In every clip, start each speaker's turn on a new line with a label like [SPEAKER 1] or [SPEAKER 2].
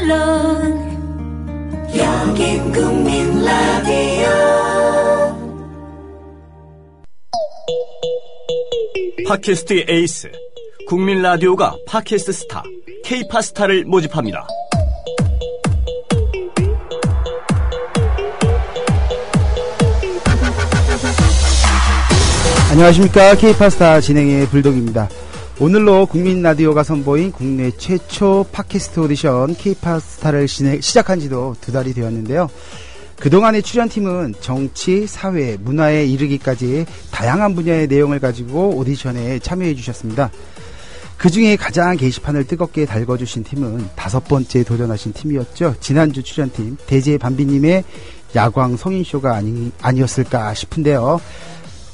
[SPEAKER 1] 물론 여긴 국민 라디오.
[SPEAKER 2] 팟캐스트의 에이스 국민 라디오가 팟캐스트 스타 K-팟스타를 모집합니다.
[SPEAKER 3] 안녕하십니까. K-팟스타 진행의 불독입니다. 오늘로 국민 라디오가 선보인 국내 최초 팟캐스트 오디션 K-팟스타를 시작한 지도 2달이 되었는데요. 그동안의 출연팀은 정치, 사회, 문화에 이르기까지 다양한 분야의 내용을 가지고 오디션에 참여해 주셨습니다. 그 중에 가장 게시판을 뜨겁게 달궈주신 팀은 5번째 도전하신 팀이었죠. 지난주 출연팀 대제 반비님의 야광 성인쇼가 아니었을까 싶은데요.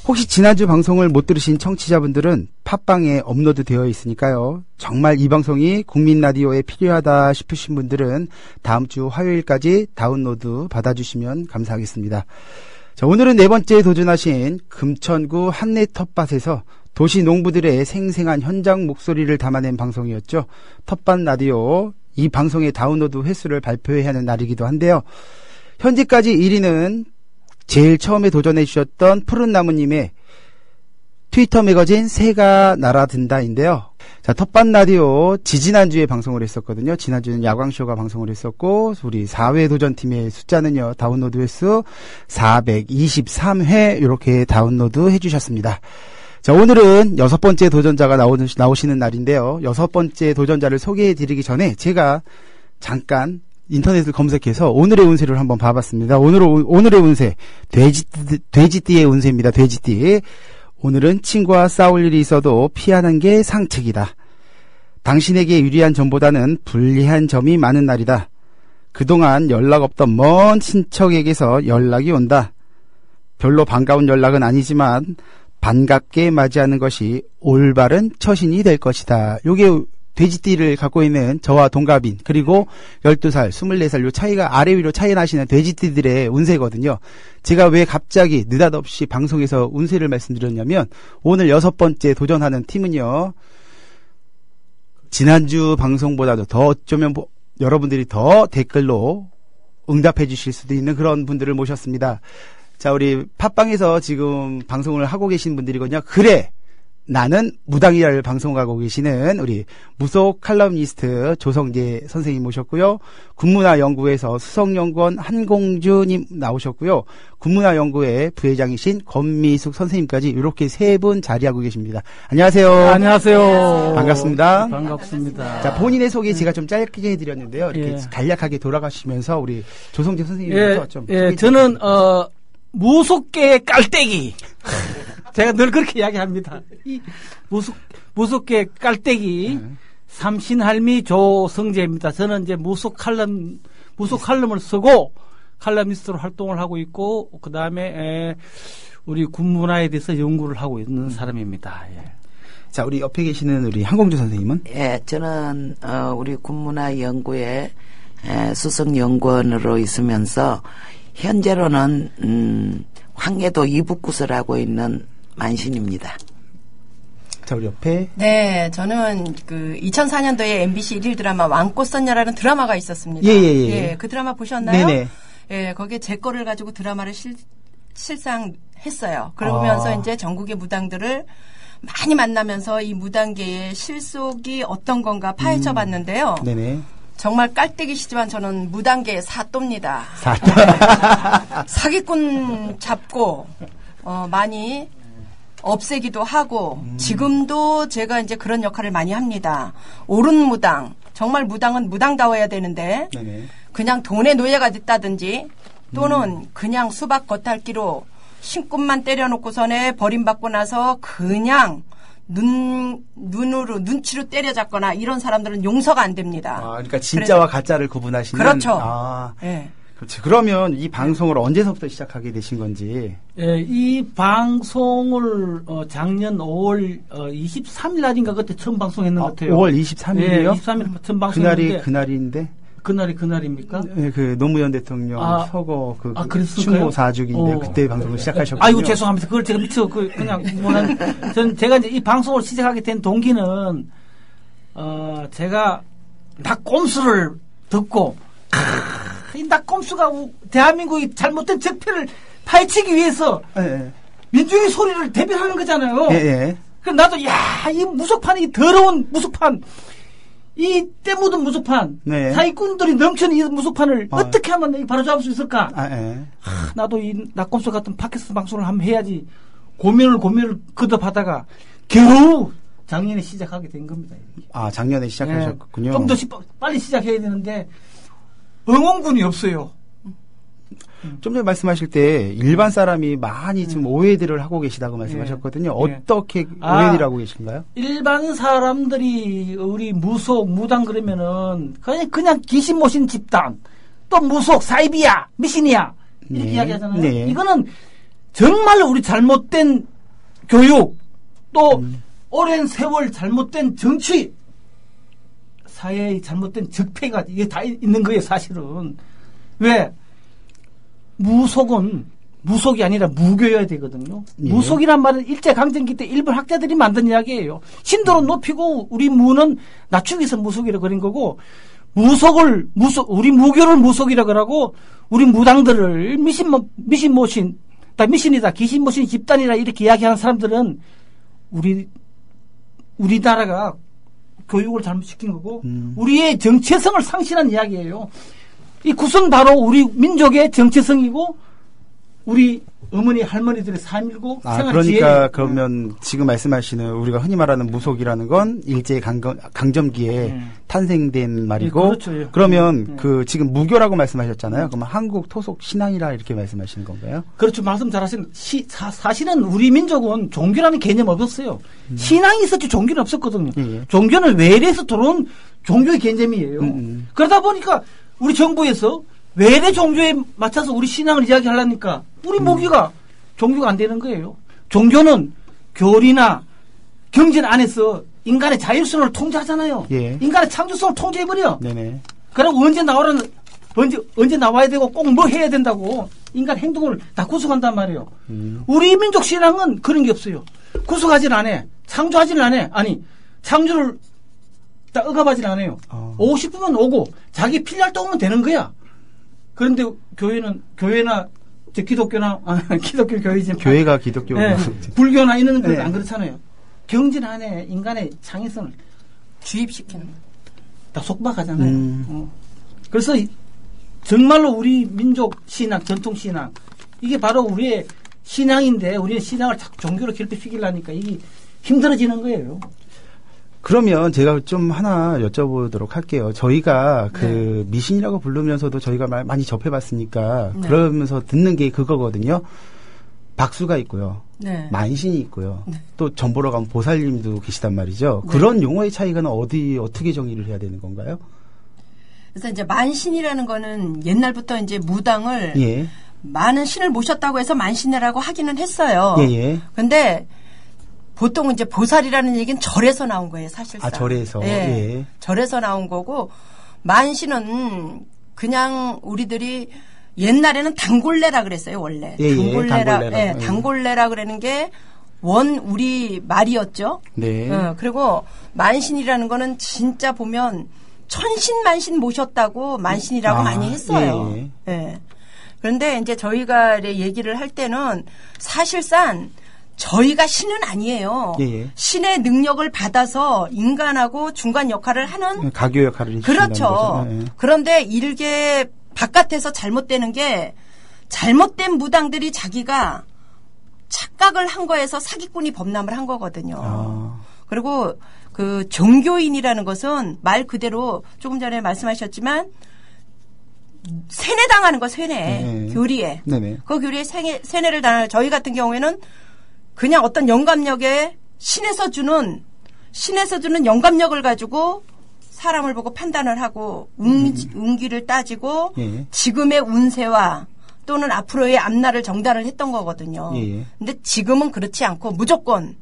[SPEAKER 3] 혹시 지난주 방송을 못 들으신 청취자분들은 팟빵에 업로드 되어 있으니까요. 정말 이 방송이 국민 라디오에 필요하다 싶으신 분들은 다음 주 화요일까지 다운로드 받아주시면 감사하겠습니다. 자, 오늘은 4번째 도전하신 금천구 한내 텃밭에서 도시 농부들의 생생한 현장 목소리를 담아낸 방송이었죠. 텃밭 라디오, 이 방송의 다운로드 횟수를 발표해야 하는 날이기도 한데요. 현재까지 1위는 제일 처음에 도전해 주셨던 푸른나무님의 트위터 매거진 새가 날아든다인데요. 자, 텃밭 라디오 지지난주에 방송을 했었거든요. 지난주는 야광쇼가 방송을 했었고, 우리 4회 도전팀의 숫자는요, 다운로드 횟수 423회 이렇게 다운로드 해주셨습니다. 자, 오늘은 6번째 도전자가 나오시는 날인데요. 6번째 도전자를 소개해 드리기 전에 제가 잠깐 인터넷을 검색해서 오늘의 운세를 한번 봐봤습니다. 오늘의 운세, 돼지띠의 운세입니다. 돼지띠. 오늘은 친구와 싸울 일이 있어도 피하는 게 상책이다. 당신에게 유리한 점보다는 불리한 점이 많은 날이다. 그동안 연락 없던 먼 친척에게서 연락이 온다. 별로 반가운 연락은 아니지만 반갑게 맞이하는 것이 올바른 처신이 될 것이다. 요게 돼지띠를 갖고 있는 저와 동갑인, 그리고 12살, 24살 요 차이가 아래 위로 차이 나시는 돼지띠들의 운세거든요. 제가 왜 갑자기 느닷없이 방송에서 운세를 말씀드렸냐면, 오늘 6번째 도전하는 팀은요, 지난주 방송보다도 더 어쩌면 여러분들이 더 댓글로 응답해 주실 수도 있는 그런 분들을 모셨습니다. 자, 우리 팟빵에서 지금 방송을 하고 계신 분들이거든요. 그래! 나는 무당이야를 방송하고 계시는 우리 무속 칼럼니스트 조성재 선생님 모셨고요. 군문화연구에서 수석연구원 한공주님 나오셨고요. 군문화연구회 부회장이신 권미숙 선생님까지 이렇게 3분 자리하고 계십니다. 안녕하세요.
[SPEAKER 4] 안녕하세요.
[SPEAKER 3] 반갑습니다.
[SPEAKER 4] 반갑습니다.
[SPEAKER 3] 자, 본인의 소개 제가 좀 짧게 해드렸는데요. 이렇게 간략하게 돌아가시면서 우리 조성재 선생님부터 좀.
[SPEAKER 4] 저는 무속계의 깔때기. 제가 늘 그렇게 이야기합니다. 이 무속계 깔때기 삼신할미 조성재입니다. 저는 이제 무속 칼럼을 쓰고 칼럼니스트로 활동을 하고 있고, 그 다음에 우리 군문화에 대해서 연구를 하고 있는 사람입니다. 예.
[SPEAKER 3] 자, 우리 옆에 계시는 우리 한공주 선생님은?
[SPEAKER 5] 예, 저는 우리 군문화연구회 수석연구원으로 있으면서 현재로는 황해도 이북구슬 하고 있는 만신입니다.
[SPEAKER 3] 자, 우리 옆에.
[SPEAKER 6] 네, 저는 그 2004년도에 MBC 일일 드라마 왕꽃선녀라는 드라마가 있었습니다.
[SPEAKER 3] 예.
[SPEAKER 6] 그 드라마 보셨나요?
[SPEAKER 3] 네네.
[SPEAKER 6] 예, 거기에 제 거를 가지고 드라마를 실상 했어요. 그러면서 이제 전국의 무당들을 많이 만나면서 이 무당계의 실속이 어떤 건가 파헤쳐 봤는데요.
[SPEAKER 3] 네네.
[SPEAKER 6] 정말 깔때기시지만 저는 무당계의 사또입니다.
[SPEAKER 3] 사또.
[SPEAKER 6] 사기꾼 잡고 많이 없애기도 하고 지금도 제가 이제 그런 역할을 많이 합니다. 옳은 무당, 정말 무당은 무당다워야 되는데
[SPEAKER 3] 네네.
[SPEAKER 6] 그냥 돈의 노예가 됐다든지 또는 그냥 수박 겉핥기로 신꿈만 때려놓고선에 버림받고 나서 그냥 눈치로 때려잡거나 이런 사람들은 용서가 안 됩니다.
[SPEAKER 3] 그러니까 진짜와 가짜를 구분하시는.
[SPEAKER 6] 그렇죠.
[SPEAKER 3] 네. 그렇죠. 그러면 이 방송을 언제서부터 시작하게 되신 건지?
[SPEAKER 4] 예, 이 방송을 작년 5월 23일 날인가 그때 처음 방송했는 것 같아요.
[SPEAKER 3] 5월 23일이요?
[SPEAKER 4] 예, 23일 처음 방송했는데.
[SPEAKER 3] 그날인데?
[SPEAKER 4] 그날입니까?
[SPEAKER 3] 네, 그 노무현 대통령 서거
[SPEAKER 4] 그랬을까요?
[SPEAKER 3] 추모 4주기인데 그때 방송을 시작하셨군요.
[SPEAKER 4] 아이고 죄송합니다. 그걸 제가 미처 그냥 전 제가 이제 이 방송을 시작하게 된 동기는 제가 다 꼼수를 듣고 이 낙곰수가 대한민국의 잘못된 적폐를 파헤치기 위해서
[SPEAKER 3] 예.
[SPEAKER 4] 민중의 소리를 대변하는 거잖아요.
[SPEAKER 3] 예.
[SPEAKER 4] 그럼 나도 이 무속판, 이 더러운 무속판, 이 때 묻은 무속판,
[SPEAKER 3] 네.
[SPEAKER 4] 사기꾼들이 넘치는 이 무속판을 어떻게 하면 바로잡을 수 있을까?
[SPEAKER 3] 예.
[SPEAKER 4] 나도 이 낙곰수 같은 팟캐스트 방송을 한번 해야지 고민을 거듭하다가 겨우 작년에 시작하게 된 겁니다.
[SPEAKER 3] 작년에 시작하셨군요.
[SPEAKER 4] 좀 더 빨리 시작해야 되는데 응원군이 없어요.
[SPEAKER 3] 좀 전에 말씀하실 때 일반 사람이 많이 지금 오해들을 하고 계시다고 말씀하셨거든요. 어떻게 오해를 하고 계신가요?
[SPEAKER 4] 일반 사람들이 우리 무속, 무당 그러면은 그냥 귀신 모신 집단, 또 무속, 사이비야, 미신이야 이렇게 이야기하잖아요.
[SPEAKER 3] 네.
[SPEAKER 4] 이거는 정말로 우리 잘못된 교육, 또 오랜 세월 잘못된 정치, 사회의 잘못된 적폐가 이게 다 있는 거예요, 사실은. 왜? 무속은 무속이 아니라 무교여야 되거든요.
[SPEAKER 3] 예.
[SPEAKER 4] 무속이란 말은 일제강점기 때 일본 학자들이 만든 이야기예요. 신도는 높이고 우리 무는 낮추기 위해서 무속이라고 그린 거고, 우리 무교를 무속이라고 하고, 우리 무당들을 미신 모신, 미신이다, 귀신 모신 집단이라 이렇게 이야기하는 사람들은 우리나라가 교육을 잘못시킨 거고, 우리의 정체성을 상실한 이야기예요. 이 굿은 바로 우리 민족의 정체성이고 우리 어머니 할머니들의 삶이고 생활 지혜.
[SPEAKER 3] 그러니까 그러면 지금 말씀하시는 우리가 흔히 말하는 무속이라는 건 일제 강점기에 탄생된 말이고,
[SPEAKER 4] 그렇죠.
[SPEAKER 3] 그러면 그 지금 무교라고 말씀하셨잖아요. 그러면 한국 토속 신앙이라 이렇게 말씀하시는 건가요?
[SPEAKER 4] 그렇죠. 말씀 잘하신. 사실은 우리 민족은 종교라는 개념 없었어요. 신앙이 있었지 종교는 없었거든요. 종교는 외래에서 들어온 종교의 개념이에요. 그러다 보니까 우리 정부에서 외래 종교에 맞춰서 우리 신앙을 이야기하려니까 우리 모기가 종교가 안 되는 거예요. 종교는 교리나 경전 안에서 인간의 자율성을 통제하잖아요.
[SPEAKER 3] 예.
[SPEAKER 4] 인간의 창조성을 통제해버려.
[SPEAKER 3] 네네.
[SPEAKER 4] 그리고 언제 나와야 되고 꼭 뭐 해야 된다고 인간 행동을 다 구속한단 말이에요. 우리 민족 신앙은 그런 게 없어요. 구속하진 않아. 창조하진 않아. 아니, 창조를 다 억압하진 않아요. 오고 싶으면 오고 자기 필요할 때 오면 되는 거야. 그런데 교회나 기독교나 기독교 교회지만
[SPEAKER 3] 교회가 기독교
[SPEAKER 4] 불교나 이런 건 안 그렇잖아요. 경전 안에 인간의 창의성을
[SPEAKER 6] 주입시키는
[SPEAKER 4] 다 속박하잖아요. 그래서 정말로 우리 민족 신앙, 전통 신앙 이게 바로 우리의 신앙인데 우리의 신앙을 자꾸 종교로 결핍시키려니까 이게 힘들어지는 거예요.
[SPEAKER 3] 그러면 제가 좀 하나 여쭤보도록 할게요. 저희가 그 미신이라고 부르면서도 저희가 많이 접해봤으니까 그러면서 듣는 게 그거거든요. 박수가 있고요. 만신이 있고요. 또 전 보러 가면 보살님도 계시단 말이죠. 그런 용어의 차이가 어떻게 정의를 해야 되는 건가요?
[SPEAKER 6] 그래서 이제 만신이라는 거는 옛날부터 이제 무당을 많은 신을 모셨다고 해서 만신이라고 하기는 했어요. 근데 보통 이제 보살이라는 얘기는 절에서 나온 거예요, 사실상.
[SPEAKER 3] 절에서.
[SPEAKER 6] 절에서 나온 거고, 만신은 그냥 우리들이 옛날에는 단골레라 그랬어요, 원래. 단골레라 그러는 게 우리 말이었죠. 그리고 만신이라는 거는 진짜 보면 천신만신 모셨다고 만신이라고 많이 했어요. 그런데 이제 저희가 얘기를 할 때는 사실상 저희가 신은 아니에요. 신의 능력을 받아서 인간하고 중간 역할을 하는
[SPEAKER 3] 가교 역할을 해주신다는
[SPEAKER 6] 그렇죠.
[SPEAKER 3] 거죠.
[SPEAKER 6] 그런데 일개 바깥에서 잘못되는 게 잘못된 무당들이 자기가 착각을 한 거에서 사기꾼이 범람을 한 거거든요. 그리고 그 종교인이라는 것은 말 그대로 조금 전에 말씀하셨지만 세뇌당하는 거 세뇌. 교리에. 그 교리에 세뇌를 당하는 저희 같은 경우에는 그냥 어떤 영감력에 신에서 주는 영감력을 가지고 사람을 보고 판단을 하고 운기를 따지고 지금의 운세와 또는 앞으로의 앞날을 정단을 했던 거거든요. 근데 지금은 그렇지 않고 무조건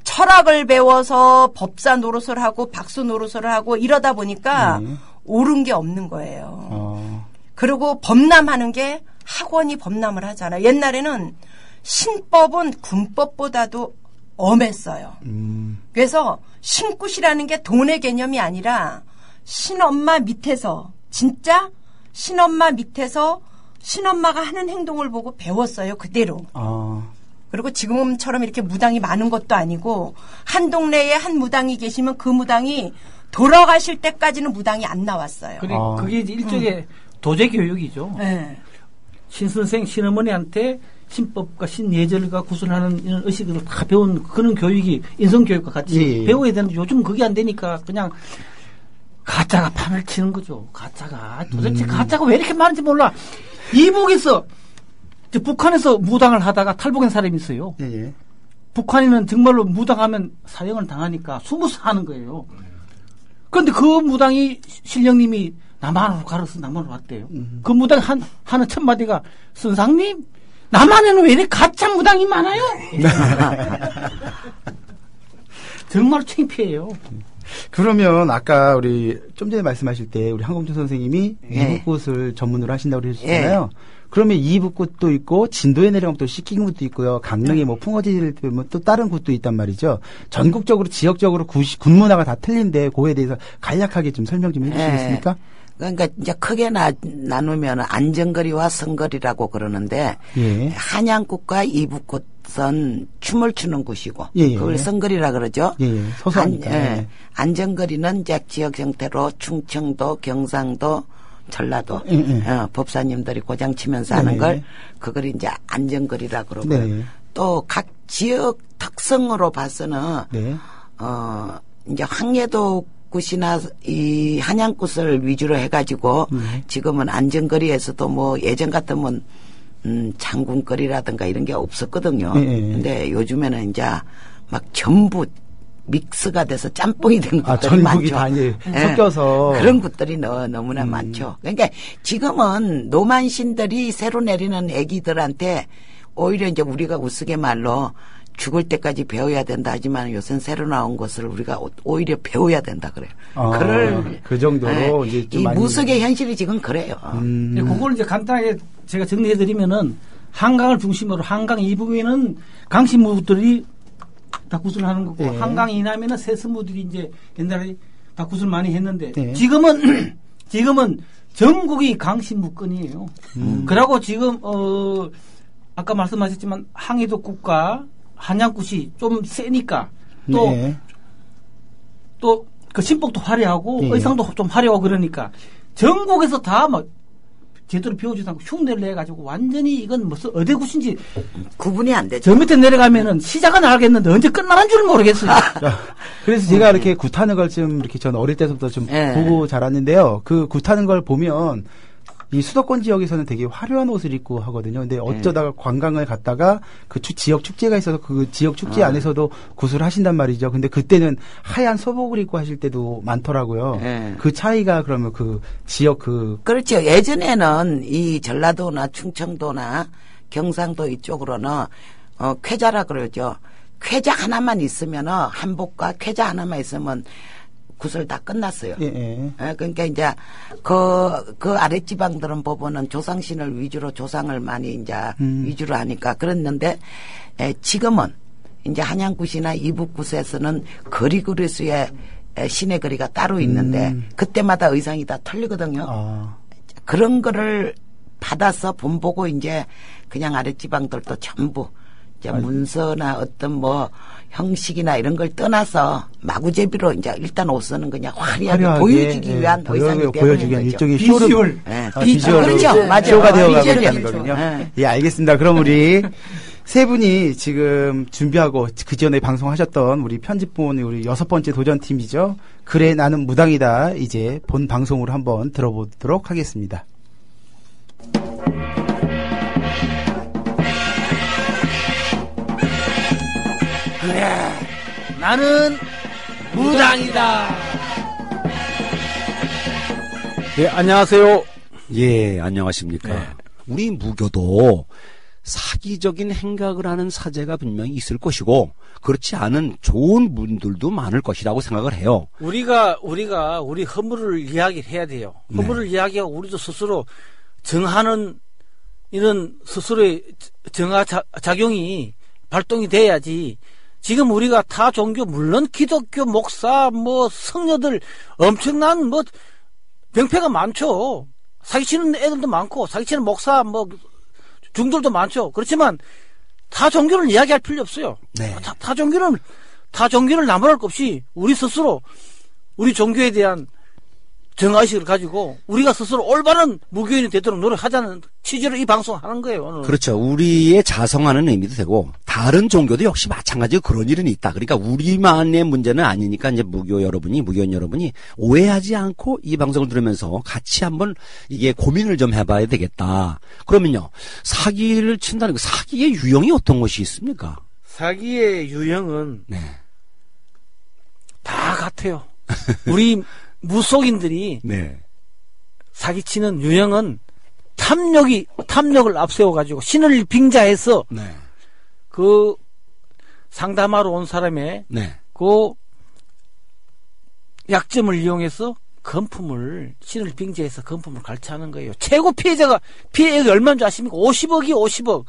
[SPEAKER 6] 철학을 배워서 법사 노릇을 하고 박수 노릇을 하고 이러다 보니까 옳은 게 없는 거예요. 그리고 범람하는 게 학원이 범람을 하잖아요. 옛날에는 신법은 군법보다도 엄했어요. 그래서 신굿이라는 게 돈의 개념이 아니라 신엄마 밑에서 진짜 신엄마 밑에서 신엄마가 하는 행동을 보고 배웠어요. 그대로. 그리고 지금처럼 이렇게 무당이 많은 것도 아니고 한 동네에 한 무당이 계시면 그 무당이 돌아가실 때까지는 무당이 안 나왔어요.
[SPEAKER 4] 그게 이제 일종의 도제 교육이죠.
[SPEAKER 6] 네.
[SPEAKER 4] 신선생, 신어머니한테 신법과 신예절과 구술하는 이런 의식을 다 배운 그런 교육이 인성교육과 같이 배워야 되는데 요즘 그게 안 되니까 그냥 가짜가 판을 치는 거죠. 가짜가. 도대체 가짜가 왜 이렇게 많은지 몰라. 이북에서 북한에서 무당을 하다가 탈북한 사람이 있어요. 북한에는 정말로 무당하면 사형을 당하니까 숨어서 하는 거예요. 그런데 그 무당이 신령님이 남한으로 가르쳐서 남한으로 왔대요. 그 무당이 하는 첫 마디가 선상님 남한에는 왜 이렇게 가짜 무당이 많아요? 정말 창피해요.
[SPEAKER 3] 그러면 아까 우리 좀 전에 말씀하실 때 우리 한공준 선생님이 이북굿을 전문으로 하신다고 그러셨잖아요. 그러면 이북굿도 있고 진도에 내려가면 또 시킹 굿도 있고요. 강릉에 뭐 풍어지를 보면 또 다른 굿도 있단 말이죠. 전국적으로 지역적으로 굿 문화가 다 틀린데 그거에 대해서 간략하게 좀 설명 좀 해주시겠습니까?
[SPEAKER 5] 그러니까 이제 크게 나누면 안전거리와 성거리라고 그러는데 한양굿과 이북굿은 춤을 추는 굿이고 그걸 성거리라 그러죠.
[SPEAKER 3] 서서하니까.
[SPEAKER 5] 안전거리는 이제 지역 형태로 충청도, 경상도, 전라도 법사님들이 고장 치면서 하는 걸 그걸 이제 안전거리라 그러고 또 각 지역 특성으로 봐서는 이제 황해도 굿이나 이 한양굿을 위주로 해가지고 지금은 안전거리에서도 뭐 예전 같으면 장군거리라든가 이런 게 없었거든요. 근데 요즘에는 이제 막 전부 믹스가 돼서 짬뽕이 된 것들이
[SPEAKER 3] 전국이
[SPEAKER 5] 많죠.
[SPEAKER 3] 다 이제 섞여서
[SPEAKER 5] 그런 것들이 너무나 많죠. 그러니까 지금은 노만신들이 새로 내리는 애기들한테 오히려 이제 우리가 우스개 말로 죽을 때까지 배워야 된다 하지만 요새는 새로 나온 것을 우리가 오히려 배워야 된다 그래요.
[SPEAKER 3] 그 정도로 이제 좀
[SPEAKER 5] 이
[SPEAKER 3] 많이
[SPEAKER 5] 무속의 현실이 지금 그래요.
[SPEAKER 4] 그걸 이제 간단하게 제가 정리해드리면은 한강을 중심으로 한강 이북에는 강신무들이 다 구슬을 하는 거고 한강 이남에는 세스무들이 이제 옛날에 다 구슬 많이 했는데 지금은 전국이 강신무권이에요. 그러고 지금 아까 말씀하셨지만 항해도굿과 한양굿이 좀 세니까 또 그 신복도 화려하고 의상도 좀 화려하고 그러니까 전국에서 다 막 제대로 배우지도 않고 흉내를 내가지고 완전히 이건 무슨 어디 굿인지
[SPEAKER 5] 구분이 안 되죠.
[SPEAKER 4] 저 밑에 내려가면은 시작은 알겠는데 언제 끝나는 줄 모르겠어요.
[SPEAKER 3] 그래서 제가 이렇게 굿하는 걸 좀 이렇게 전 어릴 때부터 좀 보고 자랐는데요. 그 굿하는 걸 보면 이 수도권 지역에서는 되게 화려한 옷을 입고 하거든요. 근데 어쩌다가 관광을 갔다가 그 지역 축제가 있어서 그 지역 축제 안에서도 굿을 하신단 말이죠. 근데 그때는 하얀 소복을 입고 하실 때도 많더라고요. 그 차이가 그러면 그 지역
[SPEAKER 5] 그렇죠. 예전에는 이 전라도나 충청도나 경상도 이쪽으로는 쾌자라 그러죠. 쾌자 하나만 있으면은 한복과 쾌자 하나만 있으면 굿을 다 끝났어요. 그러니까 이제 그 아랫지방들은 법원은 조상신을 위주로 조상을 많이 이제 위주로 하니까 그랬는데 지금은 이제 한양굿이나 이북굿에서는 거리그리스의 신의 거리가 따로 있는데 그때마다 의상이 다 틀리거든요. 그런 거를 받아서 본보고 이제 그냥 아랫지방들도 전부 이제 문서나 어떤 뭐 형식이나 이런 걸 떠나서 마구제비로 이제 일단 옷은 그냥 화려하게 보여주기 위한 의상이
[SPEAKER 3] 보여주기 위한 일종의
[SPEAKER 4] 비주얼.
[SPEAKER 3] 비주얼.
[SPEAKER 5] 그렇죠. 맞아요.
[SPEAKER 3] 쇼가 되어가고
[SPEAKER 5] 비주얼이요.
[SPEAKER 3] 있다는 거군요. 예, 알겠습니다. 그럼 우리 세 분이 지금 준비하고 그 전에 방송하셨던 우리 편집본 우리 6번째 도전팀이죠. 그래 나는 무당이다. 이제 본 방송으로 한번 들어보도록 하겠습니다.
[SPEAKER 4] 그래 나는 무당이다.
[SPEAKER 7] 네, 안녕하세요. 예, 안녕하십니까. 우리 무교도 사기적인 행각을 하는 사제가 분명히 있을 것이고 그렇지 않은 좋은 분들도 많을 것이라고 생각을 해요.
[SPEAKER 4] 우리가 우리 허물을 이야기를 해야 돼요. 허물을 이야기하고 우리도 스스로 정하는 이런 스스로의 정화 작용이 발동이 돼야지. 지금 우리가 타 종교 물론 기독교 목사 뭐 성녀들 엄청난 뭐 병폐가 많죠. 사기치는 애들도 많고 사기치는 목사 뭐 중들도 많죠. 그렇지만 타 종교를 이야기할 필요 없어요.
[SPEAKER 7] 네.
[SPEAKER 4] 타 종교를 나무랄 것 없이 우리 스스로 우리 종교에 대한 정의식을 가지고 우리가 스스로 올바른 무교인이 되도록 노력하자는 취지로 이 방송을 하는 거예요. 오늘.
[SPEAKER 7] 그렇죠. 우리의 자성하는 의미도 되고 다른 종교도 역시 마찬가지로 그런 일은 있다. 그러니까 우리만의 문제는 아니니까 이제 무교인 여러분이 오해하지 않고 이 방송을 들으면서 같이 한번 이게 고민을 좀 해봐야 되겠다. 그러면요. 사기를 친다는 거 사기의 유형이 어떤 것이 있습니까?
[SPEAKER 4] 사기의 유형은
[SPEAKER 7] 네.
[SPEAKER 4] 다 같아요. 우리 무속인들이
[SPEAKER 7] 네.
[SPEAKER 4] 사기치는 유형은 탐욕을 앞세워가지고 신을 빙자해서
[SPEAKER 7] 네.
[SPEAKER 4] 그 상담하러 온 사람의
[SPEAKER 7] 네.
[SPEAKER 4] 그 약점을 이용해서 신을 빙자해서 금품을 갈취하는 거예요. 최고 피해액이 얼마인 줄 아십니까? 50억.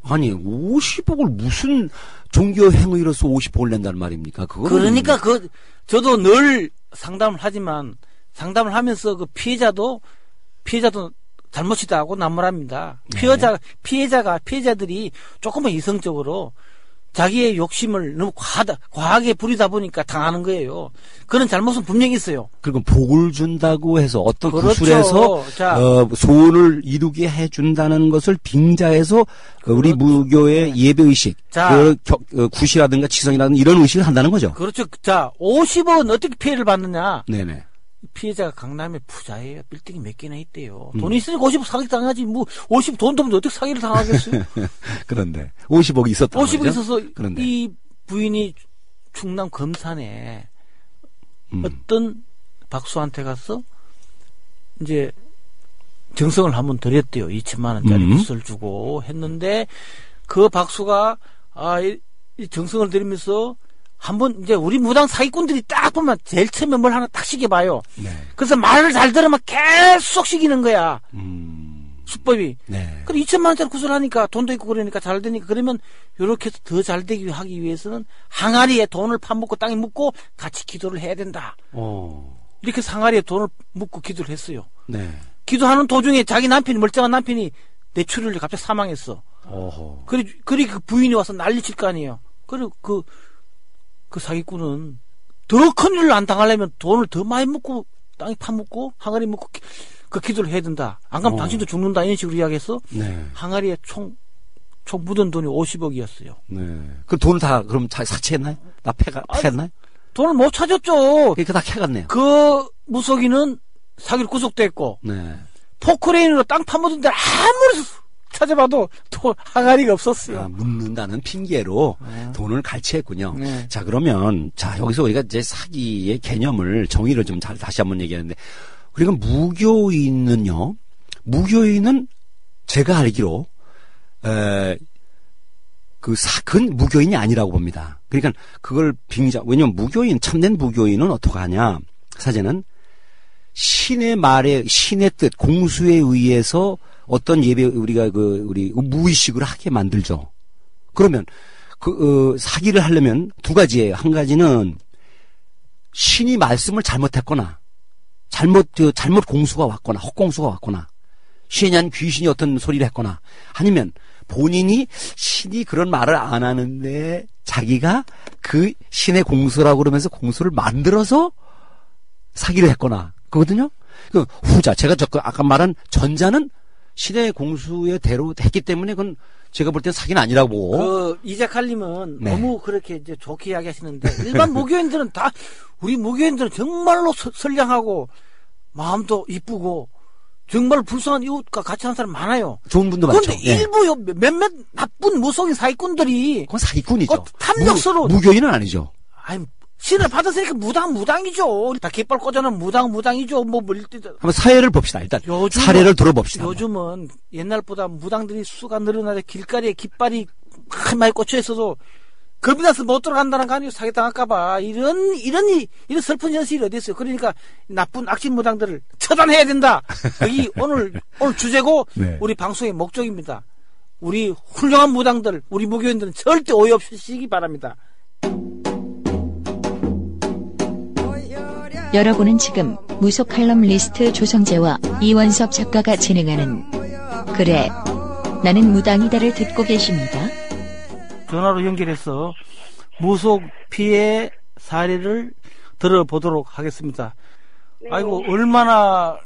[SPEAKER 7] 아니 50억을 무슨 종교 행위로서 50억을 낸다는 말입니까?
[SPEAKER 4] 그러니까 저도 늘 상담을 하지만 상담을 하면서 그 피해자도 잘못이다 하고 나무랍니다.
[SPEAKER 7] 네.
[SPEAKER 4] 피해자들이 조금만 이성적으로 자기의 욕심을 너무 과하게 부리다 보니까 당하는 거예요. 그런 잘못은 분명히 있어요.
[SPEAKER 7] 그리고 복을 준다고 해서 어떤
[SPEAKER 4] 그렇죠.
[SPEAKER 7] 구술에서
[SPEAKER 4] 자,
[SPEAKER 7] 소원을 이루게 해준다는 것을 빙자해서 우리 무교의 예배의식, 구시라든가 치성이라든가 이런 의식을 한다는 거죠.
[SPEAKER 4] 그렇죠. 자, 50억은 어떻게 피해를 받느냐?
[SPEAKER 7] 네네.
[SPEAKER 4] 피해자가 강남에 부자예요. 빌딩이 몇 개나 있대요. 돈이 있으니까 50억 사기 당하지. 뭐 50 돈도 없는데 어떻게 사기를 당하겠어요?
[SPEAKER 7] 그런데 50억이 있었다.
[SPEAKER 4] 50억이 있어서
[SPEAKER 7] 그런데.
[SPEAKER 4] 이 부인이 충남 금산에 어떤 박수한테 가서 이제 정성을 한번 드렸대요. 2천만 원짜리 빚을 주고 했는데 그 박수가 이 정성을 들이면서 한번 이제 우리 무당 사기꾼들이 딱 보면 제일 처음에 뭘 하나 딱 시켜봐요.
[SPEAKER 7] 네.
[SPEAKER 4] 그래서 말을 잘 들으면 계속 시키는 거야. 수법이.
[SPEAKER 7] 네.
[SPEAKER 4] 그리고 2천만 원짜리 구슬 하니까 돈도 있고 그러니까 잘 되니까 그러면 이렇게 해서 더 잘 되기 하기 위해서는 항아리에 돈을 파묻고 땅에 묻고 같이 기도를 해야 된다. 이렇게 항아리에 돈을 묻고 기도를 했어요.
[SPEAKER 7] 네.
[SPEAKER 4] 기도하는 도중에 자기 멀쩡한 남편이 뇌출혈로 갑자기 사망했어. 그리 그 부인이 와서 난리칠 거 아니에요. 그리고 그 사기꾼은 더 큰 일을 안 당하려면 돈을 더 많이 묻고 땅에 파묻고 항아리 묻고 그 기도를 해야 된다. 안 그러면 당신도 죽는다 이런 식으로 이야기해서
[SPEAKER 7] 네.
[SPEAKER 4] 항아리에 총 묻은 돈이 50억이었어요.
[SPEAKER 7] 네. 그 돈을 다 그럼 사치했나요? 다 패했나요?
[SPEAKER 4] 돈을 못 찾았죠.
[SPEAKER 7] 그러니까 다 캐갔네요.
[SPEAKER 4] 그 무속인은 사기로 구속됐고
[SPEAKER 7] 네.
[SPEAKER 4] 포크레인으로 땅 파묻은 데 아무리 찾아봐도 돈 항아리가 없었어요.
[SPEAKER 7] 묻는다는 핑계로 돈을 갈취했군요.
[SPEAKER 4] 네.
[SPEAKER 7] 자, 그러면 여기서 우리가 이제 사기의 개념을 정의를 좀 다시 한번 얘기하는데 그러니까 무교인은 제가 알기로 그건 무교인이 아니라고 봅니다. 그러니까 그걸 왜냐면 참된 무교인은 어떻게 하냐? 사제는 신의 말에 신의 뜻 공수에 의해서 어떤 예배 우리 무의식을 하게 만들죠. 그러면 사기를 하려면 두 가지예요. 한 가지는 신이 말씀을 잘못했거나 잘못 공수가 왔거나 헛공수가 왔거나 신이 아닌 귀신이 어떤 소리를 했거나 아니면 본인이 신이 그런 말을 안 하는데 자기가 그 신의 공수라고 그러면서 공수를 만들어서 사기를 했거나 그거거든요. 그 후자 제가 아까 말한 전자는 신의 공수의 대로 했기 때문에 그건 제가 볼 땐 사기는 아니라고 보고.
[SPEAKER 4] 이자칼님은 너무 그렇게 이제 좋게 이야기하시는데 일반 무교인들은 우리 무교인들은 정말로 선량하고 마음도 이쁘고 정말 불쌍한 이웃과 같이 하는 사람 많아요.
[SPEAKER 7] 좋은 분도 많죠.
[SPEAKER 4] 그런데 일부 몇몇 나쁜 무속인 사기꾼들이
[SPEAKER 7] 그건 사기꾼이죠.
[SPEAKER 4] 탐욕스러워.
[SPEAKER 7] 무교인은 아니죠.
[SPEAKER 4] 아니 신을 받았으니까 무당이죠. 다 깃발 꽂아놓은 무당이죠.
[SPEAKER 7] 한번 사례를 봅시다. 일단 사례를 들어봅시다.
[SPEAKER 4] 요즘은 옛날보다 무당들이 수가 늘어나서 길거리에 깃발이 많이 꽂혀 있어도 겁이 나서 못 들어간다는 거 아니에요. 사기당할까봐. 이런 슬픈 현실이 어디 있어요. 그러니까 나쁜 악질 무당들을 처단해야 된다. 여기 오늘 주제고
[SPEAKER 7] 네.
[SPEAKER 4] 우리 방송의 목적입니다. 우리 훌륭한 무당들, 우리 무교인들은 절대 오해 없이 시기 바랍니다.
[SPEAKER 8] 여러분은 지금 무속 칼럼리스트 조성재와 이원섭 작가가 진행하는 그래 나는 무당이다를 듣고 계십니다.
[SPEAKER 4] 전화로 연결해서 무속 피해 사례를 들어보도록 하겠습니다.
[SPEAKER 9] 네.
[SPEAKER 4] 아이고 얼마나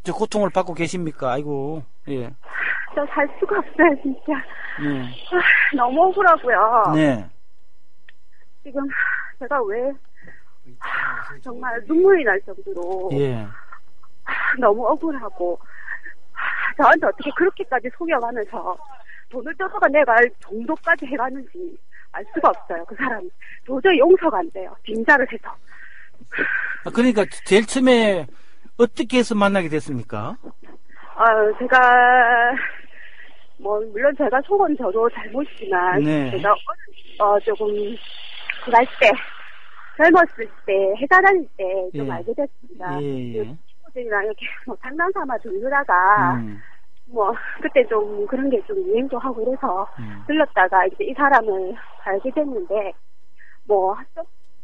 [SPEAKER 4] 저 고통을 받고 계십니까? 아이고 예.
[SPEAKER 9] 저 살 수가 없어요 진짜.
[SPEAKER 4] 네.
[SPEAKER 9] 너무 억울하고요.
[SPEAKER 4] 네.
[SPEAKER 9] 지금 제가 왜 정말 눈물이 날 정도로
[SPEAKER 4] 예.
[SPEAKER 9] 너무 억울하고 저한테 어떻게 그렇게까지 속여가면서 돈을 뜯어가 내갈 정도까지 해가는지 알 수가 없어요. 그 사람이 도저히 용서가 안 돼요. 빙자를 해서.
[SPEAKER 4] 그러니까 제일 처음에 어떻게 해서 만나게 됐습니까?
[SPEAKER 9] 제가 물론 제가 속은 저도 잘못이지만
[SPEAKER 4] 네.
[SPEAKER 9] 제가 조금 그럴 때 젊었을 때 회사 다닐 때 좀
[SPEAKER 4] 예.
[SPEAKER 9] 알게 됐습니다.
[SPEAKER 4] 예.
[SPEAKER 9] 친구들이랑 이렇게 장난삼아 들르다가 그때 좀 그런 게 좀 유행도 하고 그래서 들렀다가 이제 이 사람을 알게 됐는데 좀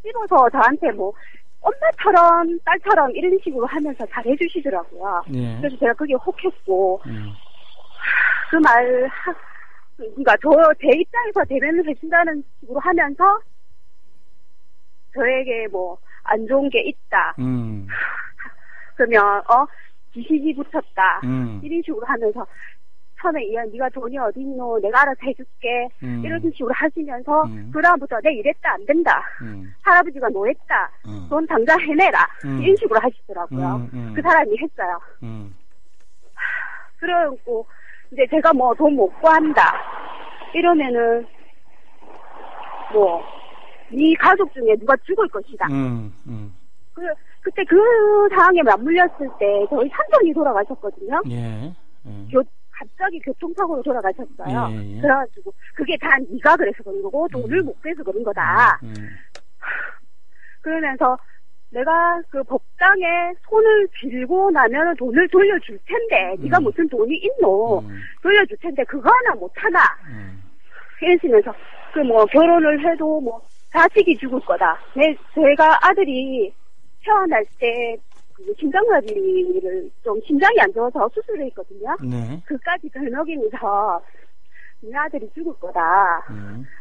[SPEAKER 9] 씹어서 저한테 엄마처럼 딸처럼 이런 식으로 하면서 잘해주시더라고요.
[SPEAKER 4] 네.
[SPEAKER 9] 그래서 제가 그게 혹했고 그 말 그러니까 제 입장에서 대변을 해준다는 식으로 하면서 저에게 안 좋은 게 있다. 그러면 지식이 붙었다. 이런 식으로 하면서 처음에 네가 돈이 어디 있노? 내가 알아서 해줄게. 이런 식으로 하시면서 그다음부터 내 이랬다 안 된다. 할아버지가 노했다. 돈 당장 해내라. 이런 식으로 하시더라고요. 그 사람이 했어요. 그러고 이제 제가 돈 못 구한다. 이러면은 네 가족 중에 누가 죽을 것이다. 그때 그 상황에 맞물렸을 때 저희 삼촌이 돌아가셨거든요.
[SPEAKER 4] 예.
[SPEAKER 9] 갑자기 교통사고로 돌아가셨어요.
[SPEAKER 4] 예.
[SPEAKER 9] 그래가지고 그게 다 네가 그래서 그런 거고 돈을 못 빼서 그런 거다. 그러면서 내가 그 법당에 손을 빌고 나면 돈을 돌려줄 텐데 네가 무슨 돈이 있노? 돌려줄 텐데 그거 하나 못 하나? 이러시면서 결혼을 해도 자식이 죽을 거다. 제가 아들이 태어날 때 심장마비를 좀 심장이 안 좋아서 수술을 했거든요.
[SPEAKER 4] 네.
[SPEAKER 9] 그까지 별먹이면서 네 아들이 죽을 거다.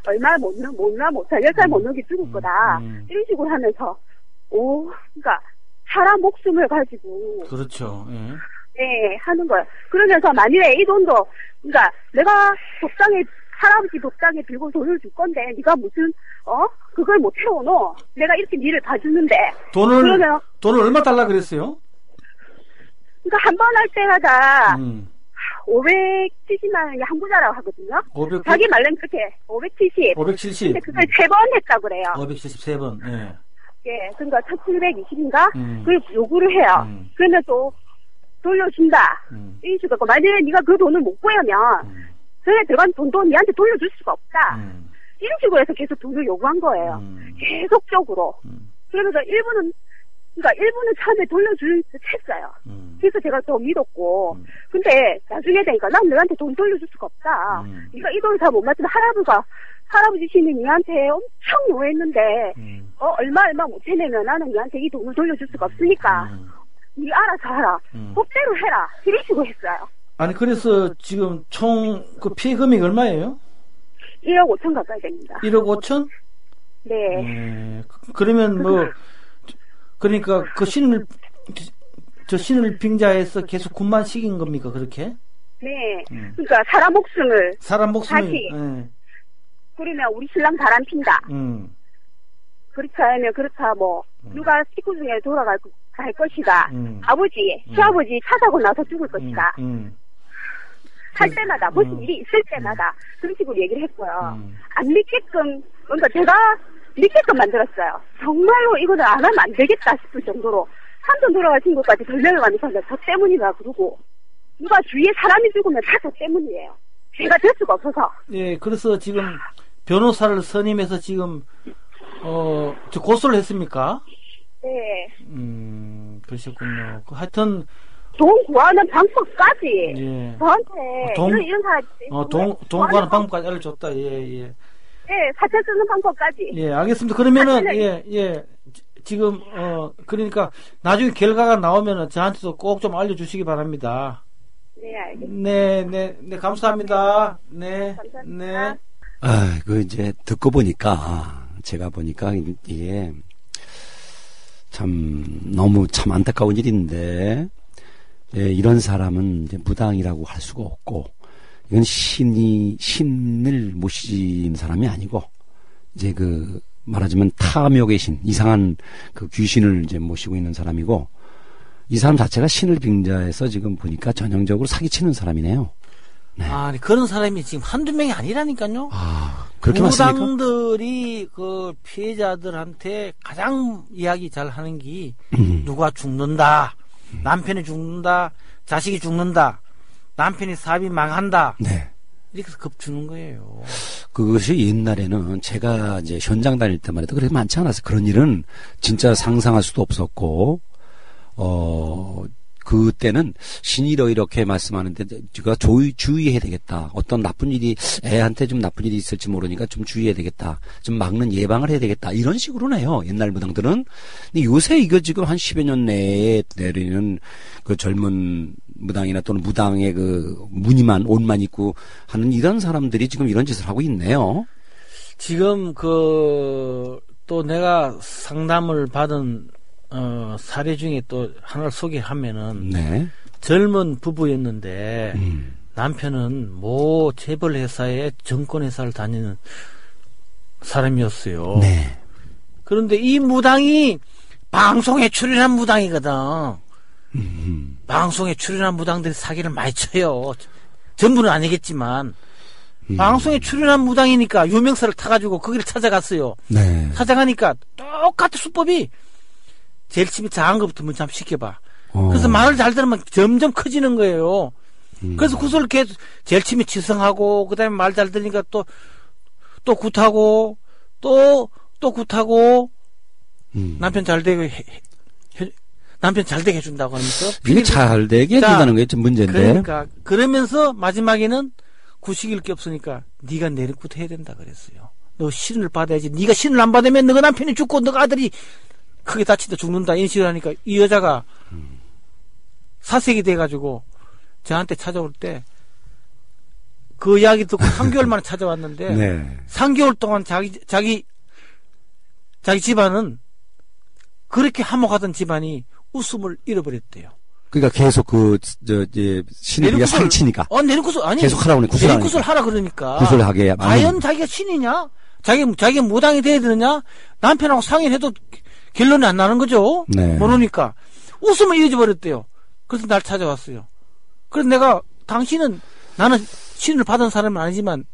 [SPEAKER 9] 얼마 못 살, 10살 못 넘게 죽을 거다. 이런 식으로 하면서 그러니까 사람 목숨을 가지고
[SPEAKER 4] 그렇죠. 예.
[SPEAKER 9] 네, 하는 거예요. 그러면서 만일에 이 돈도 그러니까 내가 할아버지 법당에 들고 돈을 줄 건데 네가 무슨 그걸 못 해오노? 내가 이렇게 니를 봐주는데
[SPEAKER 4] 돈을 얼마 달라 그랬어요?
[SPEAKER 9] 그러니까 한 번 할 때마다 570만 원이 한부자라고 하거든요. 자기 말로는 그렇게 570. 근데 그걸 3번 했다고 그래요.
[SPEAKER 4] 573번. 예.
[SPEAKER 9] 예, 그러니까 1720인가? 그걸 요구를 해요. 그러면 또 돌려준다. 이런 식으로. 만약에 네가 그 돈을 못 구하면 전에 들어간 돈도 니한테 돌려줄 수가 없다. 이런 식으로 해서 계속 돈을 요구한 거예요. 계속적으로. 그러면서 일부는 처음에 돌려줄 듯 했어요. 그래서 제가 더 믿었고. 근데 나중에 되니까 난 너한테 돈 돌려줄 수가 없다. 네가 이 돈을 다 못 맞추면 할아버지 신이 니한테 엄청 노했는데 얼마 못 해내면 나는 니한테 이 돈을 돌려줄 수가 없으니까 니 알아서 하라. 법대로 해라. 이런 식으로 했어요.
[SPEAKER 4] 아니 그래서 지금 총 그 피해 금액이 얼마예요?
[SPEAKER 9] 1억 5천 가까이 됩니다.
[SPEAKER 4] 1억 5천?
[SPEAKER 9] 네.
[SPEAKER 4] 그러면 그러니까 신을 빙자해서 계속 군만 시킨 겁니까 그렇게?
[SPEAKER 9] 네. 그러니까 사람 목숨을
[SPEAKER 4] 다시.
[SPEAKER 9] 네. 그러면 우리 신랑 바람 핀다. 그렇지 않으면 그렇다 누가 식구 중에 돌아갈 것이다. 아버지, 시아버지 차 사고 나서 죽을 것이다. 할 때마다 무슨 일이 있을 때마다 그런 식으로 얘기를 했고요. 안 믿게끔 그러니까 제가 믿게끔 만들었어요. 정말로 이거는 안 하면 안 되겠다 싶을 정도로 삼촌 돌아가신 것까지 설명을 하면서 저 때문이다 그러고 누가 주위에 사람이 죽으면 다 저 때문이에요. 제가 될 수가 없어서.
[SPEAKER 4] 예, 그래서 지금 변호사를 선임해서 지금 고소를 했습니까?
[SPEAKER 9] 네.
[SPEAKER 4] 그러셨군요. 하여튼
[SPEAKER 9] 돈 구하는 방법까지
[SPEAKER 4] 예.
[SPEAKER 9] 저한테 이런 사람
[SPEAKER 4] 돈 구하는 방법까지 알려줬다. 예.
[SPEAKER 9] 네, 사채 쓰는 방법까지.
[SPEAKER 4] 예, 알겠습니다. 그러면은 예. 지금 그러니까 나중에 결과가 나오면은 저한테도 꼭 좀 알려주시기 바랍니다.
[SPEAKER 9] 네, 알겠습니다.
[SPEAKER 4] 네, 감사합니다. 네,
[SPEAKER 9] 감사합니다.
[SPEAKER 7] 아, 이제 듣고 보니까, 제가 보니까 이게 참 너무 참 안타까운 일인데, 이런 사람은 이제 무당이라고 할 수가 없고, 이건 신을 모시는 사람이 아니고, 이제 말하자면 탐욕의 신, 이상한 귀신을 이제 모시고 있는 사람이고, 이 사람 자체가 신을 빙자해서 지금 보니까 전형적으로 사기치는 사람이네요. 네.
[SPEAKER 4] 아니, 그런 사람이 지금 한두 명이 아니라니까요.
[SPEAKER 7] 아, 그렇게 많습니까?
[SPEAKER 4] 무당들이 피해자들한테 가장 이야기 잘 하는 게 누가 죽는다, 남편이 죽는다, 자식이 죽는다, 남편이 사업이 망한다.
[SPEAKER 7] 네.
[SPEAKER 4] 이렇게 겁주는 거예요.
[SPEAKER 7] 그것이 옛날에는 제가 이제 현장 다닐 때만 해도 그렇게 많지 않았어요. 그런 일은 진짜 상상할 수도 없었고, 그때는 신이 이렇게 말씀하는데 제가 주의해야 되겠다. 어떤 나쁜 일이 애한테 좀 나쁜 일이 있을지 모르니까 좀 주의해야 되겠다. 좀 막는 예방을 해야 되겠다. 이런 식으로 해요. 옛날 무당들은. 근데 요새 이거 지금 한 10여 년 내에 내리는 그 젊은 무당이나 또는 무당의 무늬만 옷만 입고 하는 이런 사람들이 지금 이런 짓을 하고 있네요.
[SPEAKER 4] 지금 또 내가 상담을 받은 사례 중에 또 하나를 소개하면은,
[SPEAKER 7] 네.
[SPEAKER 4] 젊은 부부였는데, 남편은 재벌 회사에 정권회사를 다니는 사람이었어요.
[SPEAKER 7] 네.
[SPEAKER 4] 그런데 이 무당이 방송에 출연한 무당이거든. 방송에 출연한 무당들이 사기를 많이 쳐요. 전부는 아니겠지만, 방송에 출연한 무당이니까 유명세를 타가지고 거기를 찾아갔어요.
[SPEAKER 7] 네.
[SPEAKER 4] 찾아가니까 똑같은 수법이 제일 처음에 작은 것부터 먼저 한번 시켜봐. 그래서 말을 잘 들으면 점점 커지는 거예요. 그래서 구슬을 계속 제일 처음에 치성하고, 그 다음에 말 잘 들으니까 또 굿하고, 또 굿하고, 남편 잘 되게 해준다고 하면서.
[SPEAKER 7] 이게 잘 되게 해준다는 게 좀 문제인데.
[SPEAKER 4] 그러니까, 그러면서 마지막에는 구식일 게 없으니까 네가 내리굿 해야 된다 그랬어요. 너 신을 받아야지. 네가 신을 안 받으면 너가 남편이 죽고 너가 아들이 크게 다치다 죽는다. 이런 식으로 하니까 이 여자가 사색이 돼가지고 저한테 찾아올 때 그 이야기 듣고 3개월 만에 찾아왔는데
[SPEAKER 7] 네.
[SPEAKER 4] 3개월 동안 자기 집안은 그렇게 화목하던 집안이 웃음을 잃어버렸대요.
[SPEAKER 7] 그러니까 계속 신을 위해 사기치니까.
[SPEAKER 4] 내리굿을 아니.
[SPEAKER 7] 계속 하라고 그래.
[SPEAKER 4] 내리굿을 하라 그러니까.
[SPEAKER 7] 구슬을 하게.
[SPEAKER 4] 과연 자기가 신이냐? 자기가 무당이 돼야 되느냐? 남편하고 상의해도 결론이 안 나는 거죠.
[SPEAKER 7] 네.
[SPEAKER 4] 모르니까 웃음을 잊어버렸대요. 그래서 날 찾아왔어요. 그래서 내가 나는 신을 받은 사람은 아니지만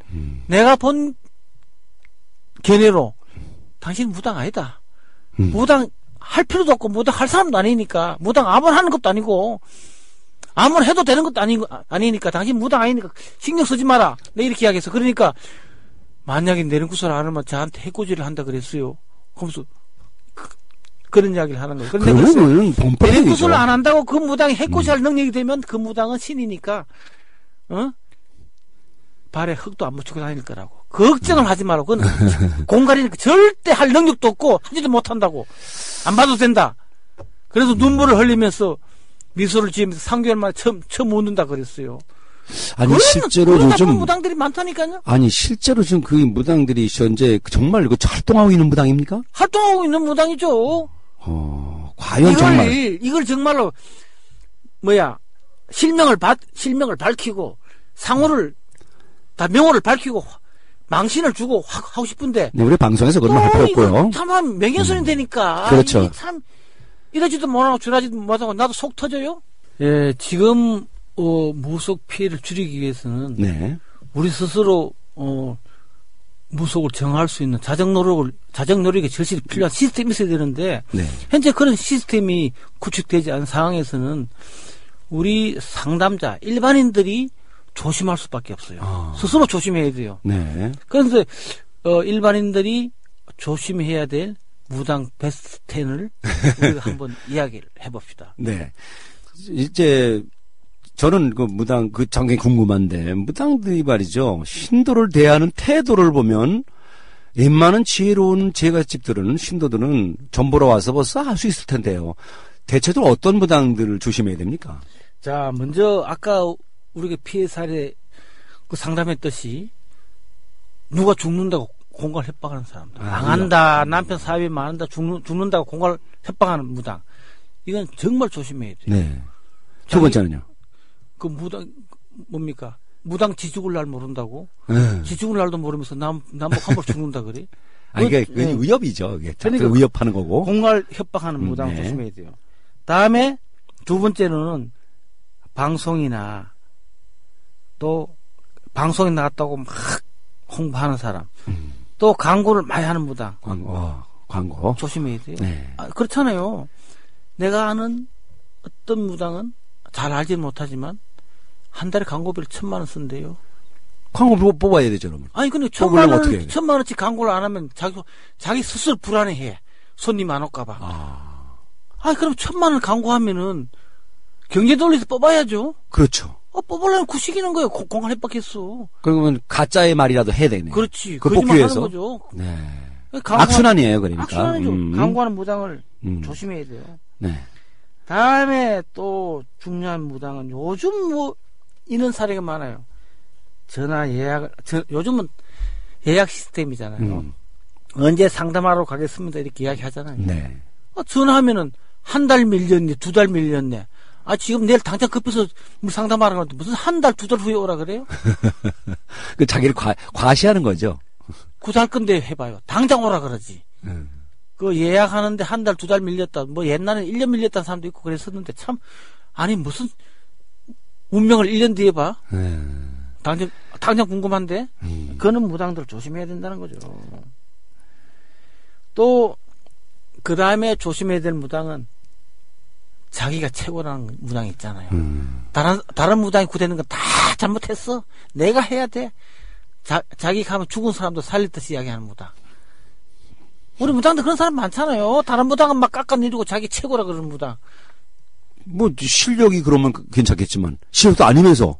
[SPEAKER 4] 내가 본 견해로 당신은 무당 아니다. 무당 할 필요도 없고 무당 할 사람도 아니니까 무당 아무나 하는 것도 아니고 아무나 해도 되는 것도 아니니까 당신 무당 아니니까 신경 쓰지 마라. 내가 이렇게 이야기해서 그러니까 만약에 내린구슬 안 하면 저한테 해코지를 한다 그랬어요. 그러면서 그런 이야기를 하는 거예요. 그런데 내린구슬을 안 한다고 그 무당이 해코지할 능력이 되면 그 무당은 신이니까 발에 흙도 안 묻히고 다닐 거라고. 걱정을 하지 말라고. 그건 공갈이니까 절대 할 능력도 없고 하지도 못한다고. 안 봐도 된다. 그래서 눈물을 흘리면서 미소를 지으면서 3개월 만에 처음 웃는다 그랬어요.
[SPEAKER 7] 아니 실제로 요즘
[SPEAKER 4] 무당들이 많다니까요.
[SPEAKER 7] 아니 실제로 지금 그 무당들이 현재 정말 활동하고 있는 무당입니까?
[SPEAKER 4] 활동하고 있는 무당이죠.
[SPEAKER 7] 과연 정말
[SPEAKER 4] 이걸 정말로 실명을 밝히고 상호를 다 명호를 밝히고 망신을 주고 하고 싶은데.
[SPEAKER 7] 네, 우리 방송에서 그런 말 할 필요 없고요.
[SPEAKER 4] 참 명예훼손이 되니까.
[SPEAKER 7] 그렇죠.
[SPEAKER 4] 참 이러지도 못하고 저러지도 못하고 나도 속 터져요. 예, 지금 무속 피해를 줄이기 위해서는
[SPEAKER 7] 네.
[SPEAKER 4] 우리 스스로 무속을 정할 수 있는 자정 노력이 절실히 필요한 시스템이 있어야 되는데
[SPEAKER 7] 네.
[SPEAKER 4] 현재 그런 시스템이 구축되지 않은 상황에서는 우리 상담자 일반인들이 조심할 수밖에 없어요. 스스로 조심해야 돼요.
[SPEAKER 7] 네.
[SPEAKER 4] 그래서 일반인들이 조심해야 될 무당 베스트 10을 우리가 한번 이야기를 해봅시다.
[SPEAKER 7] 네. 이제 저는 그 무당 굉장히 궁금한데 무당들이 말이죠. 신도를 대하는 태도를 보면 웬만한 지혜로운 제갓집들은 신도들은 점 보러 와서 벌써 할 수 있을 텐데요. 대체로 어떤 무당들을 조심해야 됩니까?
[SPEAKER 4] 자, 먼저 아까 우리가 피해 사례 그 상담했듯이 누가 죽는다고 공갈 협박하는 사람들. 망한다, 남편 사업이 망한다, 죽는다고 공갈 협박하는 무당. 이건 정말 조심해야 돼요.
[SPEAKER 7] 네. 두 번째는요?
[SPEAKER 4] 그 무당, 뭡니까? 무당 지 죽을 날 모른다고?
[SPEAKER 7] 네.
[SPEAKER 4] 지 죽을 날도 모르면서 남북 한 번 죽는다 그래?
[SPEAKER 7] 이게 위협이죠. 이게 그러니까 위협하는 거고.
[SPEAKER 4] 공갈 협박하는 무당
[SPEAKER 7] 네.
[SPEAKER 4] 조심해야 돼요. 다음에 두 번째는 방송이나 또 방송에 나갔다고 막 홍보하는 사람. 또 광고를 많이 하는 무당.
[SPEAKER 7] 광고.
[SPEAKER 4] 조심해야 돼요.
[SPEAKER 7] 네.
[SPEAKER 4] 그렇잖아요. 내가 아는 어떤 무당은 잘 알지는 못하지만 한 달에 광고비를 1,000만 원 쓴대요.
[SPEAKER 7] 광고 뽑아야 되죠, 그러면.
[SPEAKER 4] 아니, 근데 1,000만 원치 광고를 안 하면 자기 스스로 불안해해. 손님 안 올까봐. 그럼 1,000만 원 광고하면은 경제 논리에서 뽑아야죠.
[SPEAKER 7] 그렇죠.
[SPEAKER 4] 뽑으려면 구식이는 거예요. 공간 협박했어.
[SPEAKER 7] 그러면 가짜의 말이라도 해야 되네.
[SPEAKER 4] 그렇지.
[SPEAKER 7] 그
[SPEAKER 4] 거짓말
[SPEAKER 7] 복귀해서.
[SPEAKER 4] 하는 거죠.
[SPEAKER 7] 네. 악순환이에요, 그러니까.
[SPEAKER 4] 악순환이죠. 광고하는 무당을 조심해야 돼요.
[SPEAKER 7] 네.
[SPEAKER 4] 다음에 또 중요한 무당은 요즘 뭐 이런 사례가 많아요. 전화 예약, 요즘은 예약 시스템이잖아요. 언제 상담하러 가겠습니다. 이렇게 이야기 하잖아요.
[SPEAKER 7] 네.
[SPEAKER 4] 전화하면은 한 달 밀렸네, 2달 밀렸네. 지금 내일 당장 급해서 상담하러 가는데 무슨 한 달, 2달 후에 오라 그래요?
[SPEAKER 7] 그 자기를 과시하는 거죠.
[SPEAKER 4] 구달 건데 해봐요. 당장 오라 그러지. 그 예약하는데 한 달, 2달 밀렸다. 뭐 옛날에 1년 밀렸다는 사람도 있고 그랬었는데 참, 아니 무슨 운명을 1년 뒤에 봐. 당장 궁금한데? 그는 무당들 조심해야 된다는 거죠. 또, 그 다음에 조심해야 될 무당은 자기가 최고라는 무당이 있잖아요. 다른 무당이 구대는 건 다 잘못했어. 내가 해야 돼. 자기 가면 죽은 사람도 살릴 듯이 이야기하는 무당. 우리 무당들 그런 사람 많잖아요. 다른 무당은 막 깎아내리고 자기 최고라 그러는 무당.
[SPEAKER 7] 뭐 실력이 그러면 괜찮겠지만 실력도 아니면서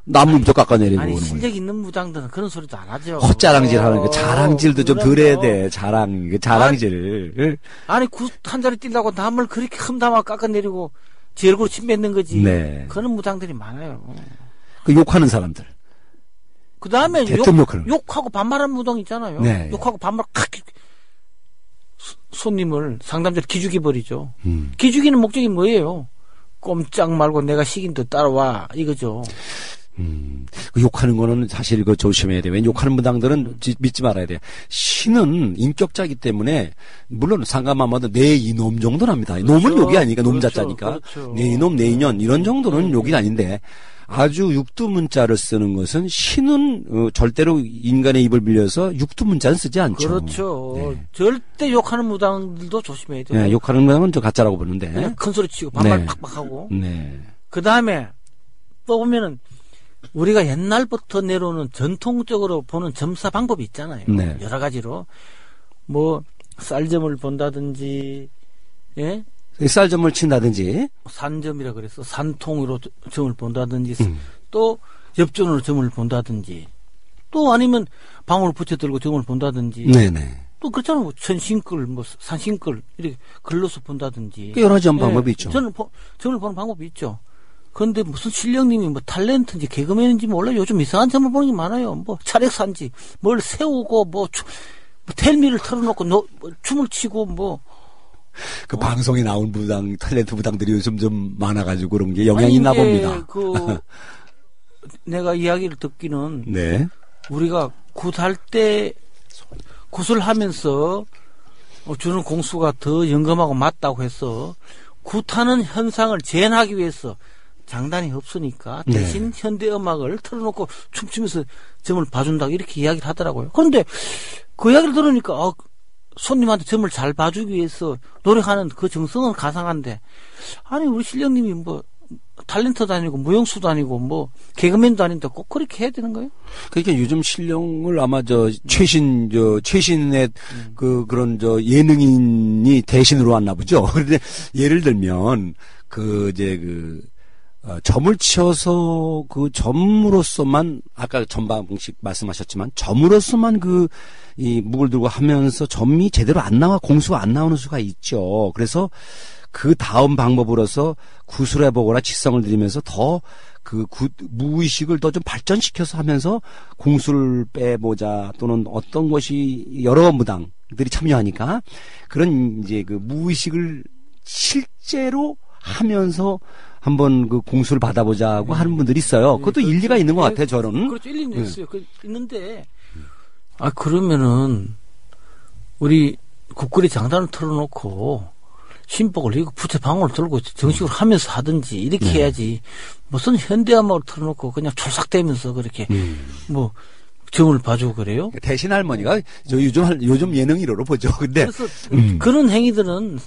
[SPEAKER 7] 남을 또 깎아내리고
[SPEAKER 4] 아니
[SPEAKER 7] 그러는
[SPEAKER 4] 실력 있는 무당들은 그런 소리도 안 하죠.
[SPEAKER 7] 헛자랑질 하는 거 자랑질도 좀 덜 해야 돼. 자랑질을.
[SPEAKER 4] 아니 한 자리 뛰려고 남을 그렇게 흠담아 깎아내리고 제 얼굴 침 뱉는 거지.
[SPEAKER 7] 네.
[SPEAKER 4] 그런 무당들이 많아요.
[SPEAKER 7] 그 욕하는 사람들.
[SPEAKER 4] 그 다음에 욕하고 반말하는 무당 있잖아요.
[SPEAKER 7] 네.
[SPEAKER 4] 욕하고 반말 손님을 상담자를 기죽여 버리죠. 기죽이는 목적이 뭐예요? 꼼짝 말고 내가 시킨 듯 따라와 이거죠.
[SPEAKER 7] 그 욕하는 거는 사실 그 조심해야 돼요. 왜냐면 욕하는 무당들은 믿지 말아야 돼요. 신은 인격자이기 때문에 물론 상감하마도 내 이놈 정도는 합니다. 그렇죠. 놈은 욕이 아니니까 놈 자자니까 그렇죠. 내 이놈 내 인연 이런 정도는 욕이 아닌데 아주 육두문자를 쓰는 것은 신은 절대로 인간의 입을 빌려서 육두문자는 쓰지 않죠.
[SPEAKER 4] 그렇죠.
[SPEAKER 7] 네.
[SPEAKER 4] 절대 욕하는 무당들도 조심해야 돼요.
[SPEAKER 7] 네, 욕하는 무당은 저 가짜라고 보는데
[SPEAKER 4] 그냥 큰 소리 치고 반말
[SPEAKER 7] 네.
[SPEAKER 4] 팍팍하고.
[SPEAKER 7] 네.
[SPEAKER 4] 그 다음에 또 보면은 우리가 옛날부터 내려오는 전통적으로 보는 점사 방법이 있잖아요.
[SPEAKER 7] 네.
[SPEAKER 4] 여러 가지로 뭐 쌀점을 본다든지, 예,
[SPEAKER 7] 쌀점을 친다든지,
[SPEAKER 4] 산점이라 그래서 산통으로 점을 본다든지, 또 엽전으로 점을 본다든지, 또 아니면 방울 붙여들고 점을 본다든지,
[SPEAKER 7] 네네.
[SPEAKER 4] 또 그렇잖아요. 뭐 천신끌, 뭐 산신끌 이렇게 글로서 본다든지.
[SPEAKER 7] 여러 가지 방법이 있죠.
[SPEAKER 4] 점을 보는 방법이 있죠. 그런데 무슨 실력님이 뭐 탤런트인지 개그맨인지 몰라요. 요즘 이상한 점을 보는 게 많아요. 뭐 차력산지 뭘 세우고 뭐 텔미를 틀어놓고 춤을 추고 뭐.
[SPEAKER 7] 그 방송에 나온 무당 탤런트 무당들이 요즘 좀 많아가지고 그런 게 영향이 있나 봅니다.
[SPEAKER 4] 내가 이야기를 듣기는
[SPEAKER 7] 네.
[SPEAKER 4] 우리가 굿할 때 굿을 하면서 주는 공수가 더 영감하고 맞다고 해서 굿하는 현상을 재현하기 위해서 장단이 없으니까 대신 네. 현대 음악을 틀어놓고 춤추면서 점을 봐준다고 이렇게 이야기를 하더라고요. 그런데 그 이야기를 들으니까 손님한테 점을 잘 봐주기 위해서 노력하는 그 정성은 가상한데 아니 우리 실령님이 뭐 탤런트도 아니고 무용수도 아니고 뭐 개그맨도 아닌데 꼭 그렇게 해야 되는 거예요?
[SPEAKER 7] 그러니까 요즘 실력을 아마 최신의 그런 예능인이 대신으로 왔나 보죠. 그런데 예를 들면 점을 치어서 그 점으로서만 아까 전방식 말씀하셨지만 점으로서만 이 묵을 들고 하면서 점이 제대로 안 나와 공수가 안 나오는 수가 있죠. 그래서 그 다음 방법으로서 구술해 보거나 직성을 들이면서 더 무의식을 더 좀 발전시켜서 하면서 공수를 빼보자 또는 어떤 것이 여러 무당들이 참여하니까 그런 이제 그 무의식을 실제로 하면서 한번 그 공수를 받아보자고 하는 분들이 있어요. 그것도 일리가 있는 것 같아요, 저는.
[SPEAKER 10] 그렇죠. 일리는 있어요. 있는데, 그러면은, 우리 국거리 장단을 털어놓고, 신복을 이고 부채 방울을 들고 정식으로 하면서 하든지, 이렇게 해야지. 무슨 현대음악을 틀어놓고 그냥 초삭대면서 그렇게, 점을 봐주고 그래요?
[SPEAKER 7] 대신 할머니가 요즘 예능 1호로 보죠. 근데
[SPEAKER 10] 그래서 그런 행위들은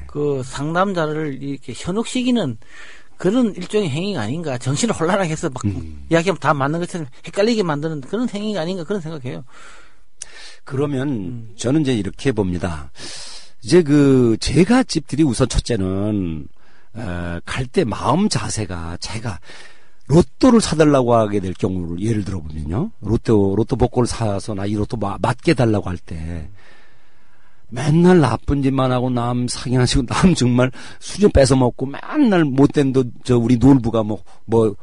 [SPEAKER 10] 그 상담자를 이렇게 현혹시키는 그런 일종의 행위가 아닌가. 정신을 혼란하게 해서 막 이야기하면 다 맞는 것처럼 헷갈리게 만드는 그런 행위가 아닌가 그런 생각해요.
[SPEAKER 7] 그러면 저는 이제 이렇게 봅니다. 이제 제갓집들이 우선 첫째는 갈 때 마음 자세가 제가 로또를 사달라고 하게 될 경우를 예를 들어보면요. 로또 복권을 사서 나 이 로또 맞게 달라고 할 때 맨날 나쁜 짓만 하고 남 사기하시고 남 정말 수저 뺏어 먹고 맨날 못된 우리 놀부가 뭐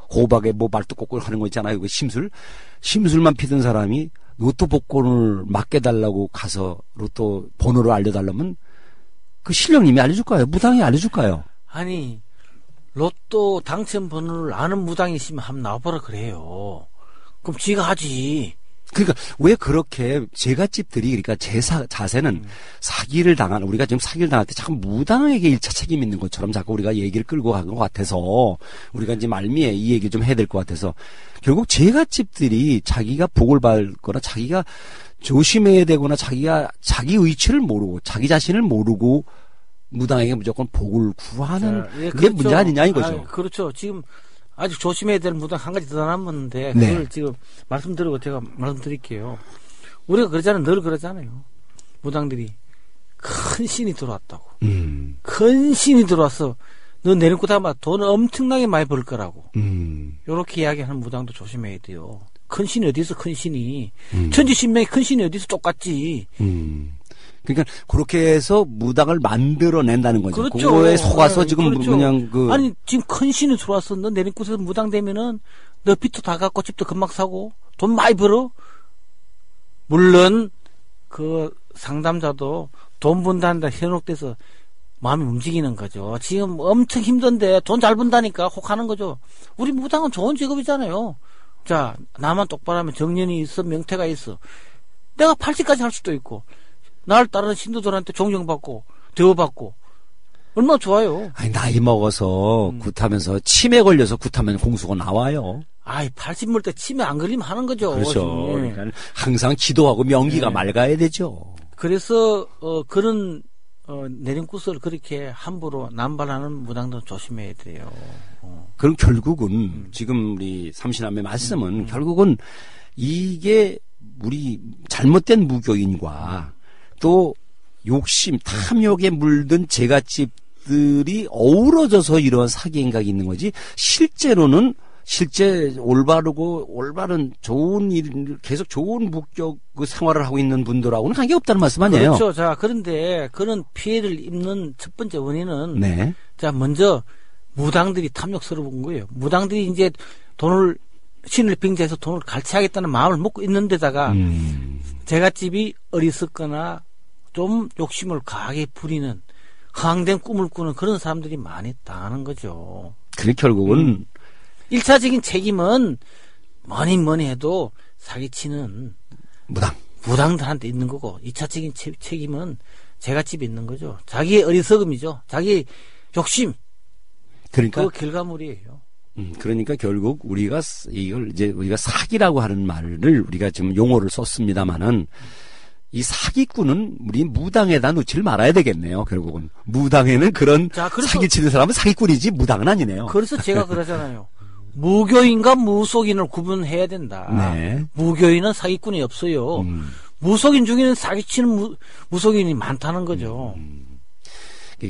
[SPEAKER 7] 호박에 말뚝 꽂고 하는 거 있잖아요. 그 심술만 피던 사람이 로또 복권을 맞게 달라고 가서 로또 번호를 알려달라면 그 신령님이 알려줄까요? 무당이 알려줄까요?
[SPEAKER 10] 아니 로또 당첨 번호를 아는 무당이 있으면 한번 나와보라 그래요. 그럼 지가 하지.
[SPEAKER 7] 그러니까 왜 그렇게 제갓집들이 그러니까 자세는 우리가 지금 사기를 당할 때 자꾸 무당에게 1차 책임 있는 것처럼 자꾸 우리가 얘기를 끌고 가는 것 같아서 우리가 이제 말미에 이 얘기 좀 해야 될 것 같아서 결국 제갓집들이 자기가 복을 받거나 자기가 조심해야 되거나 자기 의치를 모르고 자기 자신을 모르고 무당에게 무조건 복을 구하는 그게
[SPEAKER 10] 그렇죠.
[SPEAKER 7] 문제 아니냐 이거죠.
[SPEAKER 10] 그렇죠. 지금 아직 조심해야 될 무당 한 가지 더 남았는데 그걸 지금 말씀드리고 제가 말씀드릴게요. 우리가 그러잖아요. 늘 그러잖아요. 무당들이 큰 신이 들어왔다고. 큰 신이 들어와서 너 내놓고 다마 돈을 엄청나게 많이 벌 거라고. 이렇게 이야기하는 무당도 조심해야 돼요. 큰 신이 어디서 큰 신이 천지신명의 큰 신이 어디서 똑같지.
[SPEAKER 7] 그러니까 그렇게 해서 무당을 만들어낸다는 거죠.
[SPEAKER 10] 그렇죠.
[SPEAKER 7] 그거에 속아서 지금
[SPEAKER 10] 그렇죠.
[SPEAKER 7] 그냥
[SPEAKER 10] 아니 지금 큰 신이 들어왔어. 너 내림꽃에서 무당 되면은 너 빚도 다 갚고 집도 금방 사고 돈 많이 벌어. 물론 그 상담자도 돈 번다는데 현혹돼서 마음이 움직이는 거죠. 지금 엄청 힘든데 돈 잘 번다니까 혹하는 거죠. 우리 무당은 좋은 직업이잖아요. 자, 나만 똑바로 하면 정년이 있어, 명태가 있어. 내가 80까지 할 수도 있고 날 따르는 신도들한테 존경받고 대우받고 얼마나 좋아요.
[SPEAKER 7] 아니 나이 먹어서 굿하면서 치매 걸려서 굿하면 공수가 나와요.
[SPEAKER 10] 80 물 때 치매 안 걸리면 하는 거죠.
[SPEAKER 7] 그렇죠. 그러니까 항상 기도하고 명기가 맑아야 되죠.
[SPEAKER 10] 그래서 그런 내림굿을 그렇게 함부로 남발하는 무당들은 조심해야 돼요.
[SPEAKER 7] 그럼 결국은 지금 우리 삼신함의 말씀은 결국은 이게 우리 잘못된 무교인과 또 욕심, 탐욕에 물든 제갓집들이 어우러져서 이런 사기 행각이 있는 거지 실제 올바른 좋은 일, 계속 좋은 목적 그 생활을 하고 있는 분들하고는 관계 없다는 말씀 아니에요?
[SPEAKER 10] 그렇죠. 자, 그런데 그런 피해를 입는 첫 번째 원인은 자, 먼저 무당들이 탐욕스러운 거예요. 무당들이 이제 신을 빙자해서 돈을 갈취하겠다는 마음을 먹고 있는 데다가 제갓집이 어리석거나 좀 욕심을 강하게 부리는 허황된 꿈을 꾸는 그런 사람들이 많이 당하는 거죠.
[SPEAKER 7] 그래 결국은
[SPEAKER 10] 1차적인 책임은 뭐니 해도 사기치는 무당들한테 있는 거고 2차적인 책임은 제갓집에 있는 거죠. 자기의 어리석음이죠. 자기의 욕심.
[SPEAKER 7] 그러니까
[SPEAKER 10] 그 결과물이에요.
[SPEAKER 7] 그러니까 결국 우리가 사기라고 하는 말을 우리가 지금 용어를 썼습니다마는 이 사기꾼은 우리 무당에다 놓지를 말아야 되겠네요. 결국은 무당에는 그런 사기치는 사람은 사기꾼이지 무당은 아니네요.
[SPEAKER 10] 그래서 제가 그러잖아요. 무교인과 무속인을 구분해야 된다. 무교인은 사기꾼이 없어요. 무속인 중에는 사기치는 무속인이 많다는 거죠.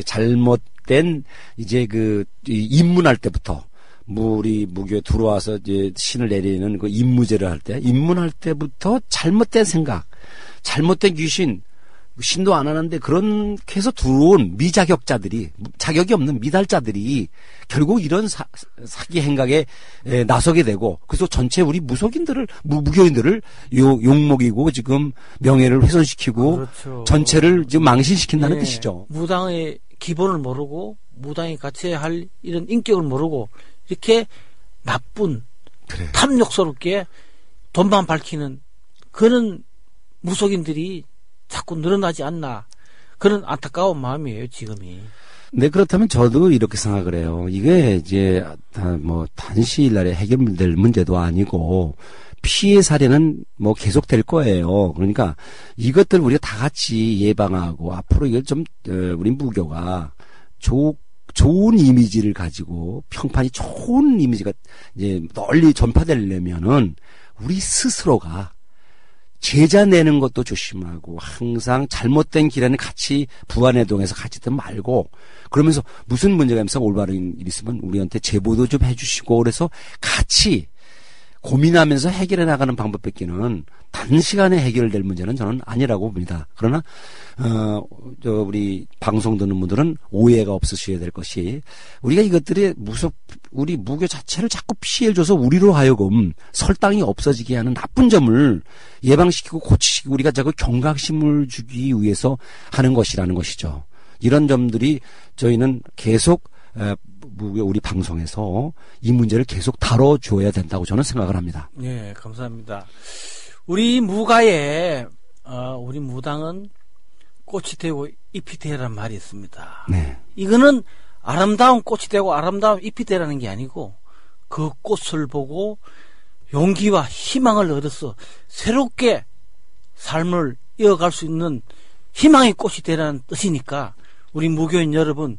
[SPEAKER 7] 잘못된 이제 입문할 때부터 우리 무교에 들어와서 이제 신을 내리는 그 입무제를 할 때, 입문할 때부터 잘못된 생각, 잘못된 귀신, 신도 안 하는데 그렇게 해서 들어온 미자격자들이, 자격이 없는 미달자들이 결국 이런 사기 행각에 나서게 되고, 그래서 전체 우리 무교인들을 욕먹이고 지금 명예를 훼손시키고
[SPEAKER 10] 그렇죠.
[SPEAKER 7] 전체를 지금 망신시킨다는
[SPEAKER 10] 네.
[SPEAKER 7] 뜻이죠.
[SPEAKER 10] 무당의 기본을 모르고 무당이 갖춰야 할 이런 인격을 모르고 이렇게 나쁜
[SPEAKER 7] 그래.
[SPEAKER 10] 탐욕스럽게 돈만 밝히는 그런 무속인들이 자꾸 늘어나지 않나 그런 안타까운 마음이에요 지금이.
[SPEAKER 7] 네, 그렇다면 저도 이렇게 생각을 해요. 이게 이제 단시일날에 해결될 문제도 아니고 피해 사례는 계속될 거예요. 그러니까 이것들 우리가 다 같이 예방하고 앞으로 이걸 좀 우리 무교가 좋은 이미지를 가지고 평판이 좋은 이미지가 이제 널리 전파되려면은 우리 스스로가 제자 내는 것도 조심하고 항상 잘못된 길에는 같이 부안해동해서 같이 있지 말고 그러면서 무슨 문제가 있으면 올바른 일 있으면 우리한테 제보도 좀 해주시고 그래서 같이 고민하면서 해결해 나가는 방법밖에는 단시간에 해결될 문제는 저는 아니라고 봅니다. 그러나 우리 방송 듣는 분들은 오해가 없으셔야 될 것이 우리가 이것들이 우리 무교 자체를 자꾸 피해줘서 우리로 하여금 설당이 없어지게 하는 나쁜 점을 예방시키고 고치시키고 우리가 자꾸 경각심을 주기 위해서 하는 것이라는 것이죠. 이런 점들이 저희는 계속 우리 방송에서 이 문제를 계속 다뤄줘야 된다고 저는 생각을 합니다.
[SPEAKER 10] 네, 감사합니다. 우리 무가에 우리 무당은 꽃이 되고 잎이 되라는 말이 있습니다.
[SPEAKER 7] 네.
[SPEAKER 10] 이거는 아름다운 꽃이 되고 아름다운 잎이 되라는 게 아니고 그 꽃을 보고 용기와 희망을 얻어서 새롭게 삶을 이어갈 수 있는 희망의 꽃이 되라는 뜻이니까 우리 무교인 여러분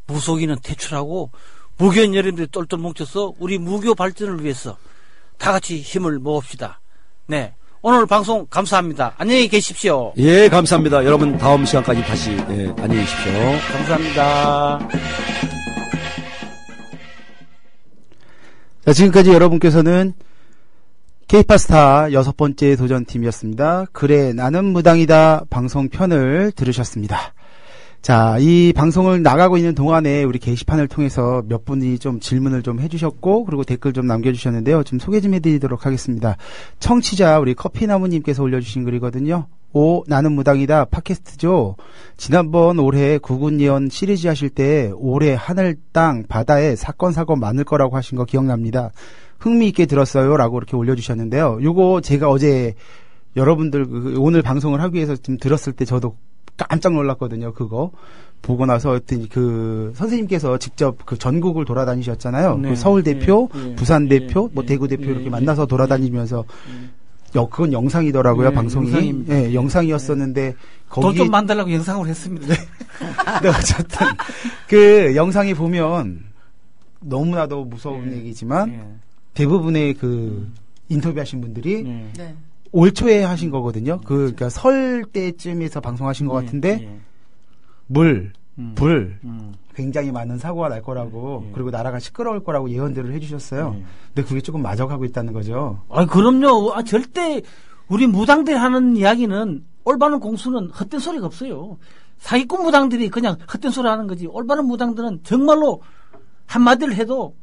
[SPEAKER 10] 무속인은 퇴출하고 무교인 여러분들이 똘똘 뭉쳐서 우리 무교 발전을 위해서 다 같이 힘을 모읍시다. 네, 오늘 방송 감사합니다. 안녕히 계십시오.
[SPEAKER 7] 예, 감사합니다. 여러분 다음 시간까지 다시 안녕히 계십시오.
[SPEAKER 10] 감사합니다.
[SPEAKER 3] 자, 지금까지 여러분께서는 K파스타 6번째 도전팀이었습니다. 그래 나는 무당이다 방송편을 들으셨습니다. 자, 이 방송을 나가고 있는 동안에 우리 게시판을 통해서 몇 분이 좀 질문을 좀 해주셨고, 그리고 댓글 좀 남겨주셨는데요. 좀 소개 좀 해드리도록 하겠습니다. 청취자, 우리 커피나무님께서 올려주신 글이거든요. 나는 무당이다 팟캐스트죠. 지난번 올해 구군예언 시리즈 하실 때 올해 하늘, 땅, 바다에 사건, 사고 많을 거라고 하신 거 기억납니다. 흥미있게 들었어요. 라고 이렇게 올려주셨는데요. 요거 제가 어제 여러분들 오늘 방송을 하기 위해서 좀 들었을 때 저도 깜짝 놀랐거든요. 그거 보고 나서 어떤 선생님께서 직접 그 전국을 돌아다니셨잖아요.
[SPEAKER 10] 네.
[SPEAKER 3] 그 서울 대표,
[SPEAKER 10] 네.
[SPEAKER 3] 부산
[SPEAKER 10] 네.
[SPEAKER 3] 대표,
[SPEAKER 10] 네.
[SPEAKER 3] 대구 대표
[SPEAKER 10] 네.
[SPEAKER 3] 이렇게 만나서 돌아다니면서 그건 영상이더라고요.
[SPEAKER 10] 네,
[SPEAKER 3] 방송이.
[SPEAKER 10] 영상입니다.
[SPEAKER 3] 네, 영상이었었는데
[SPEAKER 10] 돈 좀 만들라고 영상으로 했습니다.
[SPEAKER 3] 네, 어쨌든 그 영상에 보면 너무나도 무서운 얘기지만 대부분의 그 인터뷰하신 분들이
[SPEAKER 6] 네.
[SPEAKER 3] 올 초에 하신 거거든요. 그러니까 설 때쯤에서 방송하신 것 같은데 불 굉장히 많은 사고가 날 거라고 그리고 나라가 시끄러울 거라고 예언들을 해주셨어요. 근데 그게 조금 맞아가고 있다는 거죠.
[SPEAKER 10] 아, 그럼요. 절대 우리 무당들이 하는 이야기는 올바른 공수는 헛된 소리가 없어요. 사기꾼 무당들이 그냥 헛된 소리 하는 거지. 올바른 무당들은 정말로 한마디를 해도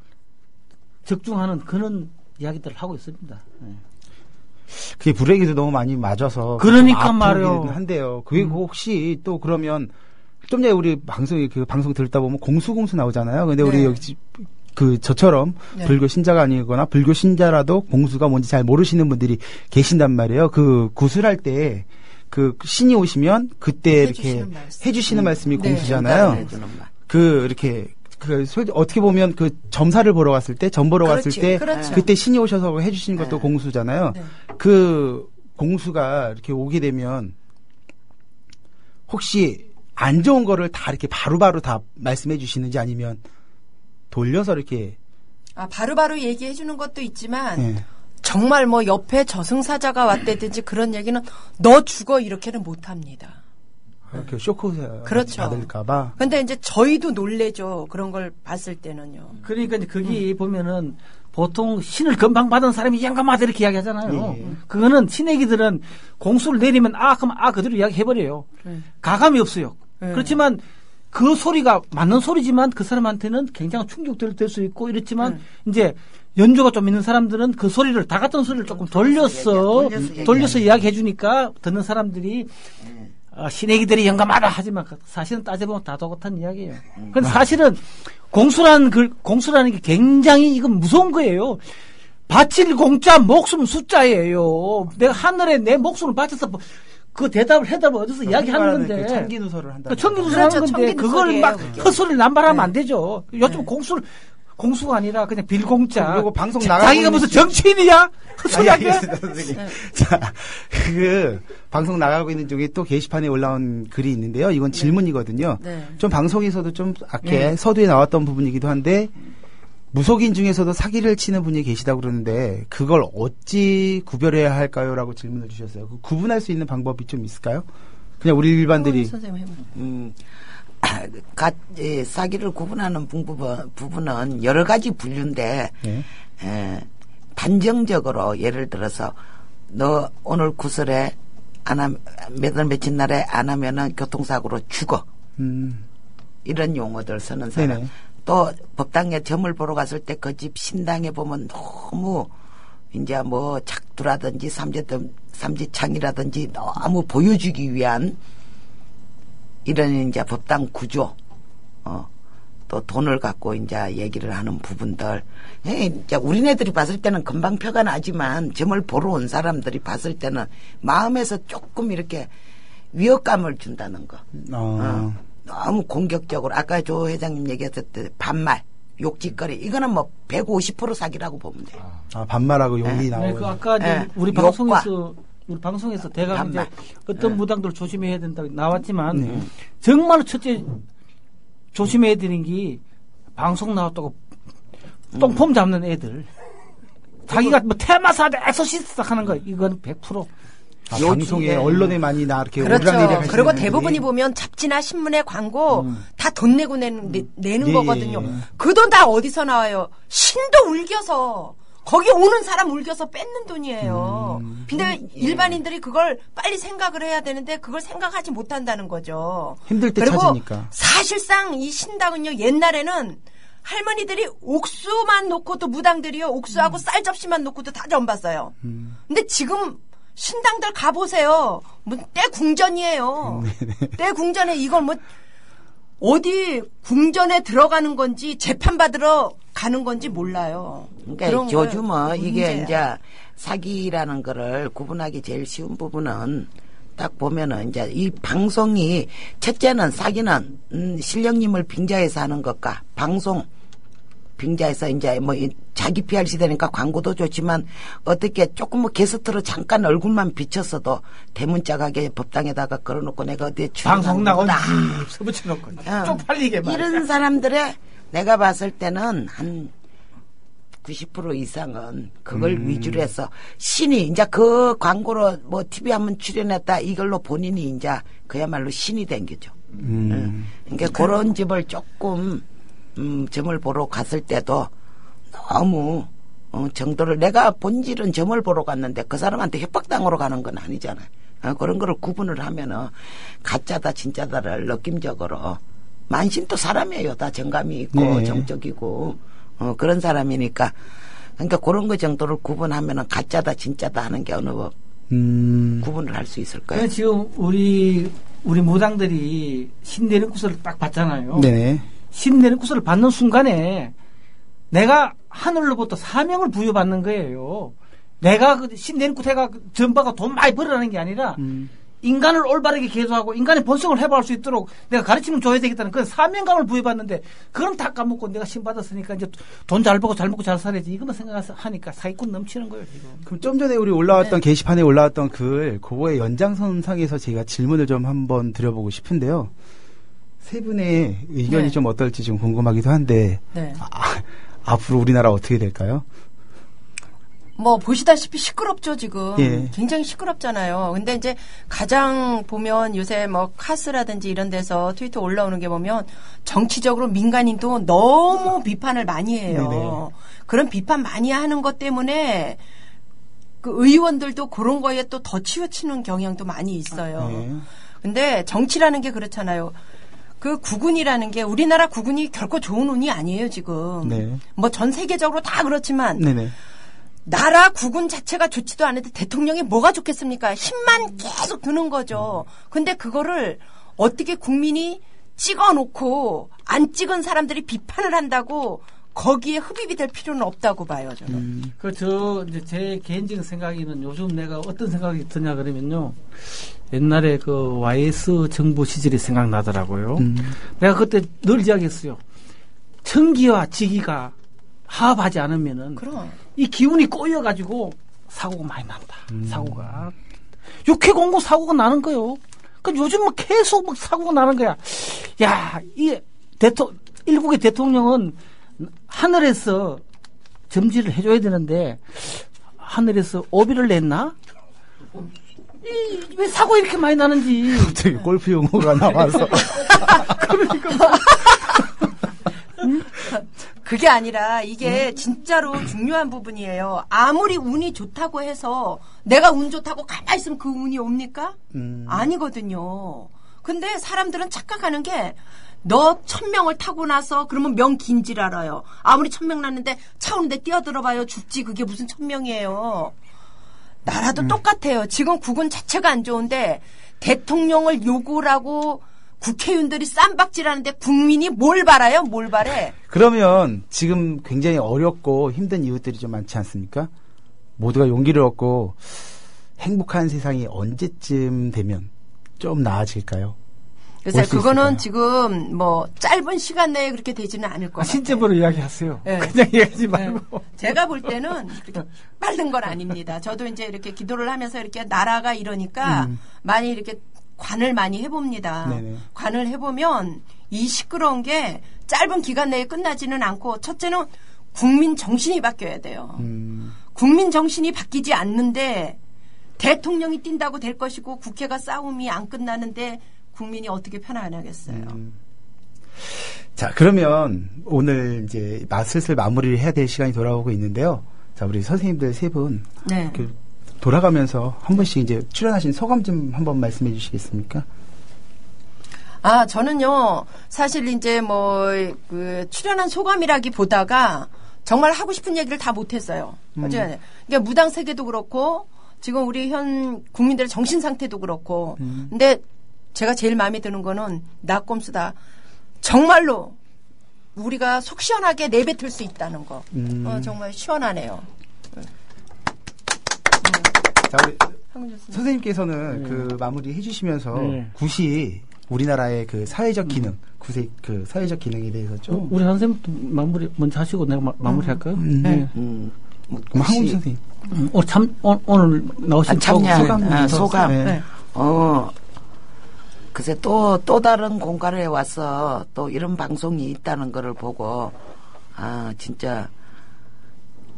[SPEAKER 10] 적중하는 그런 이야기들을 하고 있습니다. 네.
[SPEAKER 3] 그게 불행히도 너무 많이 맞아서
[SPEAKER 10] 그러니까 말이요.
[SPEAKER 3] 한데요. 그게 혹시 또 그러면 좀 전에 우리 방송 듣다 보면 공수 나오잖아요. 근데 우리 여기 저처럼 불교 신자가 아니거나 불교 신자라도 공수가 뭔지 잘 모르시는 분들이 계신단 말이에요. 그 구슬할 때 그 신이 오시면 그때 이렇게 해주시는 말씀이 공수잖아요. 이렇게 어떻게 보면 그 점사를 보러 갔을 때, 점 보러 갔을 때, 그때 신이 오셔서 해주시는 것도 공수잖아요. 그 공수가 이렇게 오게 되면 혹시 안 좋은 거를 다 이렇게 바로바로 다 말씀해 주시는지 아니면 돌려서 이렇게.
[SPEAKER 6] 바로바로 얘기해 주는 것도 있지만, 정말 옆에 저승사자가 왔다든지 그런 얘기는 너 죽어 이렇게는 못 합니다.
[SPEAKER 3] 그 쇼크
[SPEAKER 6] 그렇죠.
[SPEAKER 3] 받을까봐.
[SPEAKER 6] 근데 이제 저희도 놀래죠. 그런 걸 봤을 때는요.
[SPEAKER 4] 그러니까 이제 거기 보면은 보통 신을 금방 받은 사람이 영감하다 이렇게 이야기하잖아요. 그거는 신애기들은 공수를 내리면 그럼 그대로 이야기해버려요. 가감이 없어요. 그렇지만 그 소리가 맞는 소리지만 그 사람한테는 굉장히 충격될 수 있고 이렇지만 이제 연주가 좀 있는 사람들은 그 소리를 다 같은 소리를 조금 돌려서 이야기해 주니까 듣는 사람들이 신애기들이 영감하다 하지만 사실은 따져보면 다 똑같은 이야기예요. 근데 사실은 공수라는 게 굉장히 이건 무서운 거예요. 바칠 공짜 목숨 숫자예요. 내가 하늘에 내 목숨을 바쳐서 그 해답을 어디서 이야기하는 건데.
[SPEAKER 3] 청기누설을 한다.
[SPEAKER 4] 청기누설 하는 건데 그걸 막 헛소리를 남발하면 안 되죠. 요즘 공수가 아니라 그냥 빌공짜.
[SPEAKER 3] 그리고 방송 나가고
[SPEAKER 4] 자기가 무슨 정치인이야? 헛소리하게.
[SPEAKER 3] 자, 방송 나가고 있는 중에 또 게시판에 올라온 글이 있는데요. 이건 질문이거든요. 좀 방송에서도 좀 서두에 나왔던 부분이기도 한데 무속인 중에서도 사기를 치는 분이 계시다고 그러는데 그걸 어찌 구별해야 할까요?라고 질문을 주셨어요. 구분할 수 있는 방법이 좀 있을까요? 그냥 우리 일반들이.
[SPEAKER 5] 사기를 구분하는 부분은 여러 가지 분류인데 단정적으로 예를 들어서 너 오늘 구설에 며칠 날에 안 하면은 교통사고로 죽어. 이런 용어들 쓰는 사람.
[SPEAKER 3] 네네.
[SPEAKER 5] 또 법당에 점을 보러 갔을 때 그 집 신당에 보면 너무 이제 뭐 작두라든지 삼지창이라든지 너무 보여주기 위한 이런 이제 법당 구조, 또 돈을 갖고 이제 얘기를 하는 부분들. 이제 우리네들이 봤을 때는 금방 표가 나지만 점을 보러 온 사람들이 봤을 때는 마음에서 조금 이렇게 위협감을 준다는 거. 너무 공격적으로. 아까 조 회장님 얘기했을 때 반말, 욕짓거리. 이거는 뭐 150% 사기라고 보면 돼요.
[SPEAKER 3] 반말하고 욕이 나오고.
[SPEAKER 4] 그 아까 우리 방송에서 대강 이제 어떤 무당들 조심해야 된다고 나왔지만 정말 첫째 조심해야 되는 게 방송 나왔다고 똥폼 잡는 애들. 자기가 뭐 테마사대 엑소시스트 하는 거 이건 100%.
[SPEAKER 3] 방송에 언론에 많이 이렇게
[SPEAKER 6] 그렇죠. 그리고 대부분이 보면 잡지나 신문에 광고 다 돈 내고 내는 거거든요. 그 돈 다 어디서 나와요? 신도 울겨서 거기 오는 사람 울겨서 뺏는 돈이에요. 근데 일반인들이 그걸 빨리 생각을 해야 되는데 그걸 생각하지 못한다는 거죠.
[SPEAKER 3] 힘들 때
[SPEAKER 6] 그리고
[SPEAKER 3] 찾으니까.
[SPEAKER 6] 사실상 이 신당은요. 옛날에는 할머니들이 옥수만 놓고도 무당들이요. 옥수하고 쌀 접시만 놓고도 다 전봤어요. 근데 지금 신당들 가보세요. 뭐 때 궁전이에요. 때 궁전에 이걸 뭐 어디 궁전에 들어가는 건지 재판받으러 가는 건지 몰라요.
[SPEAKER 5] 그러니까 요즘은 이게 이제 사기라는 거를 구분하기 제일 쉬운 부분은 딱 보면은 이제 이 방송이 첫째는 사기는 신령님을 빙자해서 하는 것과 방송 빙자해서 이제 뭐 자기 PR 시대니까 광고도 좋지만 어떻게 조금 뭐 게스트로 잠깐 얼굴만 비쳤어도 대문짝하게 법당에다가 걸어놓고 내가 어디에
[SPEAKER 4] 방송 나온다 써붙여놓고 쪽팔리게 말.
[SPEAKER 5] 이런 사람들의 내가 봤을 때는 한 90% 이상은 그걸 위주로 해서 신이 이제 그 광고로 뭐 TV 한번 출연했다 이걸로 본인이 이제 그야말로 신이 된 거죠. 그러니까 그런 집을 조금 점을 보러 갔을 때도 너무 정도를 내가 본질은 점을 보러 갔는데 그 사람한테 협박당하러 가는 건 아니잖아요. 그런 거를 구분을 하면은 가짜다 진짜다를 느낌적으로 만신도 사람이에요. 다 정감이 있고 정적이고 그런 사람이니까 그러니까 그런 거 정도를 구분하면은 가짜다 진짜다 하는 게 어느 구분을 할 수 있을 거예요.
[SPEAKER 4] 지금 우리 무당들이 신내는 구슬을 딱 받잖아요.
[SPEAKER 3] 네.
[SPEAKER 4] 신내는 구슬을 받는 순간에 내가 하늘로부터 사명을 부여받는 거예요. 내가 그 신내는 구태가 전파가 돈 많이 벌으라는 게 아니라 인간을 올바르게 개조하고 인간의 본성을 해방할 수 있도록 내가 가르침을 줘야 되겠다는 그런 사명감을 부여받는데 그럼 다 까먹고 내가 신 받았으니까 이제 돈 잘 벌고 잘 먹고 잘 살아야지 이것만 생각하니까 사기꾼 넘치는 거예요 지금.
[SPEAKER 3] 그럼 좀 전에 우리 올라왔던 게시판에 올라왔던 글 그거의 연장선상에서 제가 질문을 좀 한번 드려보고 싶은데요. 세 분의 의견이 좀 어떨지 좀 궁금하기도 한데 앞으로 우리나라 어떻게 될까요?
[SPEAKER 6] 뭐 보시다시피 시끄럽죠 지금.
[SPEAKER 3] 예.
[SPEAKER 6] 굉장히 시끄럽잖아요. 근데 이제 가장 보면 요새 뭐 카스라든지 이런 데서 트위터 올라오는 게 보면 정치적으로 민간인도 너무 비판을 많이 해요.
[SPEAKER 3] 네네.
[SPEAKER 6] 그런 비판 많이 하는 것 때문에 그 의원들도 그런 거에 또 더 치우치는 경향도 많이 있어요.
[SPEAKER 3] 네.
[SPEAKER 6] 근데 정치라는 게 그렇잖아요. 그 국운이라는 게 우리나라 국운이 결코 좋은 운이 아니에요 지금.
[SPEAKER 3] 네.
[SPEAKER 6] 뭐 전 세계적으로 다 그렇지만
[SPEAKER 3] 네네.
[SPEAKER 6] 나라 국운 자체가 좋지도 않은데 대통령이 뭐가 좋겠습니까? 힘만 계속 드는 거죠. 근데 그거를 어떻게 국민이 찍어놓고 안 찍은 사람들이 비판을 한다고 거기에 흡입이 될 필요는 없다고 봐요, 저는.
[SPEAKER 10] 이제 제 개인적인 생각에는 요즘 내가 어떤 생각이 드냐 그러면요. 옛날에 그 YS 정부 시절이 생각나더라고요. 내가 그때 늘 이야기했어요. 청기와 지기가 화합하지 않으면은
[SPEAKER 6] 그럼.
[SPEAKER 10] 이 기운이 꼬여가지고 사고가 많이 난다. 사고가. 육해공고 사고가 나는 거요. 그러니까 요즘 뭐 계속 막 사고가 나는 거야. 야, 일국의 대통령은 하늘에서 점지를 해줘야 되는데 하늘에서 오비를 냈나? 왜 사고 이렇게 많이 나는지.
[SPEAKER 3] 갑자기 골프 용어가 나와서.
[SPEAKER 10] 그러니까.
[SPEAKER 6] 그게 아니라 이게 진짜로 중요한 부분이에요. 아무리 운이 좋다고 해서 내가 운 좋다고 가만히 있으면 그 운이 옵니까? 아니거든요. 근데 사람들은 착각하는 게 너 1000명을 타고 나서 그러면 명 긴 줄 알아요. 아무리 1000명 났는데 차 오는데 뛰어들어봐요. 죽지. 그게 무슨 1000명이에요. 나라도 똑같아요. 지금 국군 자체가 안 좋은데 대통령을 욕을 하고 국회의원들이 쌈박질하는데 국민이 뭘 바라요? 뭘 바래?
[SPEAKER 3] 그러면 지금 굉장히 어렵고 힘든 이웃들이 좀 많지 않습니까? 모두가 용기를 얻고 행복한 세상이 언제쯤 되면 좀 나아질까요?
[SPEAKER 6] 그래서 그거는 지금 뭐 짧은 시간 내에 그렇게 되지는 않을 것 같아요.
[SPEAKER 10] 신체적으로 이야기하세요.
[SPEAKER 6] 네.
[SPEAKER 10] 그냥 이야기하지 말고.
[SPEAKER 6] 네. 제가 볼 때는 그렇게 빠른 건 아닙니다. 저도 이제 이렇게 기도를 하면서 이렇게 나라가 이러니까 많이 이렇게 관을 많이 해봅니다.
[SPEAKER 3] 네네.
[SPEAKER 6] 관을 해보면 이 시끄러운 게 짧은 기간 내에 끝나지는 않고 첫째는 국민 정신이 바뀌어야 돼요. 국민 정신이 바뀌지 않는데 대통령이 뛴다고 될 것이고 국회가 싸움이 안 끝나는데 국민이 어떻게 편안하겠어요.
[SPEAKER 3] 자, 그러면 오늘 이제 슬슬 마무리를 해야 될 시간이 돌아오고 있는데요. 자, 우리 선생님들 세 분.
[SPEAKER 6] 네.
[SPEAKER 3] 돌아가면서 한 번씩 이제 출연하신 소감 좀 한번 말씀해 주시겠습니까?
[SPEAKER 6] 아, 저는요, 사실 이제 출연한 소감이라기보다가 정말 하고 싶은 얘기를 다 못했어요. 그러니까 무당 세계도 그렇고, 지금 우리 현 국민들의 정신 상태도 그렇고, 근데 제가 제일 마음에 드는 거는 나꼼수다. 정말로 우리가 속 시원하게 내뱉을 수 있다는 거. 정말 시원하네요.
[SPEAKER 3] 자, 우리 선생님께서는 그 마무리 해주시면서 굿이 우리나라의 그 사회적 기능, 굿의 그 사회적 기능에 대해서 좀.
[SPEAKER 10] 우리 선생님도 마무리 먼저 하시고 내가 마무리 할까요?
[SPEAKER 3] 네. 그럼 한국 선생님.
[SPEAKER 10] 오늘 나오신
[SPEAKER 5] 소감.
[SPEAKER 3] 네.
[SPEAKER 5] 글쎄 또 다른 공간에 와서 또 이런 방송이 있다는 거를 보고 진짜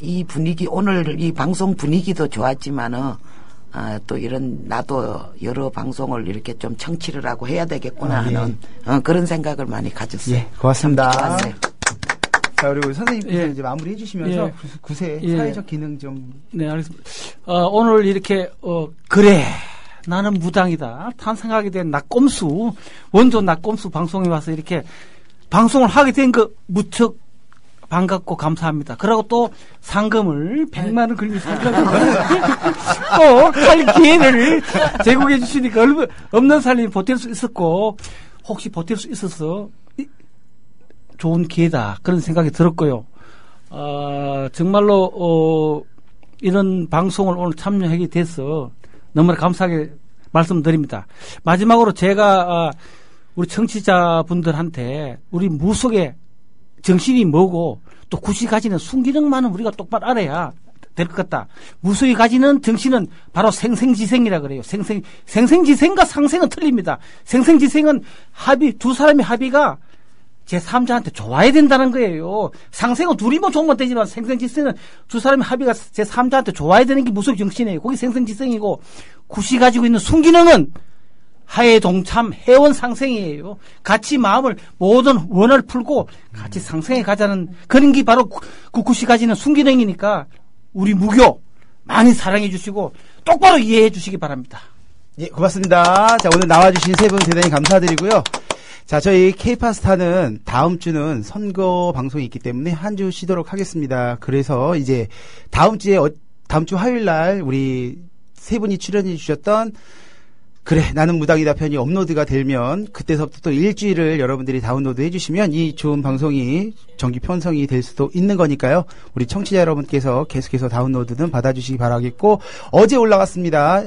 [SPEAKER 5] 이 분위기 오늘 이 방송 분위기도 좋았지만은 또 이런 나도 여러 방송을 이렇게 좀 청취를 하고 해야 되겠구나 하는 그런 생각을 많이 가졌어요.
[SPEAKER 3] 예, 고맙습니다.
[SPEAKER 5] 좋았어요.
[SPEAKER 3] 자, 그리고 선생님께서 이제 마무리 해주시면서 굿의 사회적 기능 좀.
[SPEAKER 10] 네, 알겠습니다. 오늘 이렇게 그래. 나는 무당이다. 탄생하게 된 낙꼼수, 원조 낙꼼수 방송에 와서 이렇게 방송을 하게 된 거 무척 반갑고 감사합니다. 그리고 또 상금을 100만 원 걸린 상금을 꼭 할 기회를 제공해 주시니까 없는 사람이 버틸 수 있었고 혹시 버틸 수 있어서 좋은 기회다. 그런 생각이 들었고요. 정말로 이런 방송을 오늘 참여하게 돼서 너무나 감사하게 말씀드립니다. 마지막으로 제가 우리 청취자분들한테 우리 무속의 정신이 뭐고 또 굿이 가지는 순기능만은 우리가 똑바로 알아야 될 것 같다. 무속이 가지는 정신은 바로 생생지생이라 그래요. 생생지생과 상생은 틀립니다. 생생지생은 두 사람의 합의가
[SPEAKER 4] 제3자한테 좋아야 된다는 거예요. 상생은 둘이 뭐 좋으면 되지만 생생지성은 두 사람의 합의가 제3자한테 좋아야 되는 게 무속 정신이에요. 거기 생생지성이고 굿이 가지고 있는 순기능은 하해 동참 해원 상생이에요. 같이 마음을 모든 원을 풀고 같이 상생해 가자는 그런 게 바로 굿이 가지는 순기능이니까 우리 무교 많이 사랑해 주시고 똑바로 이해해 주시기 바랍니다.
[SPEAKER 3] 예, 고맙습니다. 자, 오늘 나와주신 세 분 대단히 감사드리고요. 자, 저희 K파스타는 다음 주는 선거 방송이 있기 때문에 한 주 쉬도록 하겠습니다. 그래서 이제 다음 주 화요일 날 우리 세 분이 출연해 주셨던 그래 나는 무당이다 편이 업로드가 되면 그때서부터 또 일주일을 여러분들이 다운로드 해주시면 이 좋은 방송이 정기 편성이 될 수도 있는 거니까요. 우리 청취자 여러분께서 계속해서 다운로드는 받아주시기 바라겠고, 어제 올라갔습니다.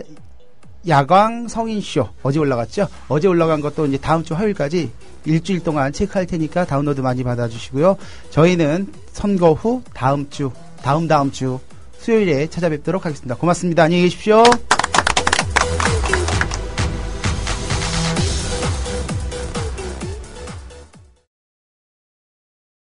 [SPEAKER 3] 야광 성인쇼 어제 올라갔죠. 어제 올라간 것도 이제 다음 주 화요일까지 일주일 동안 체크할 테니까 다운로드 많이 받아주시고요. 저희는 선거 후 다음 주 수요일에 찾아뵙도록 하겠습니다. 고맙습니다. 안녕히 계십시오.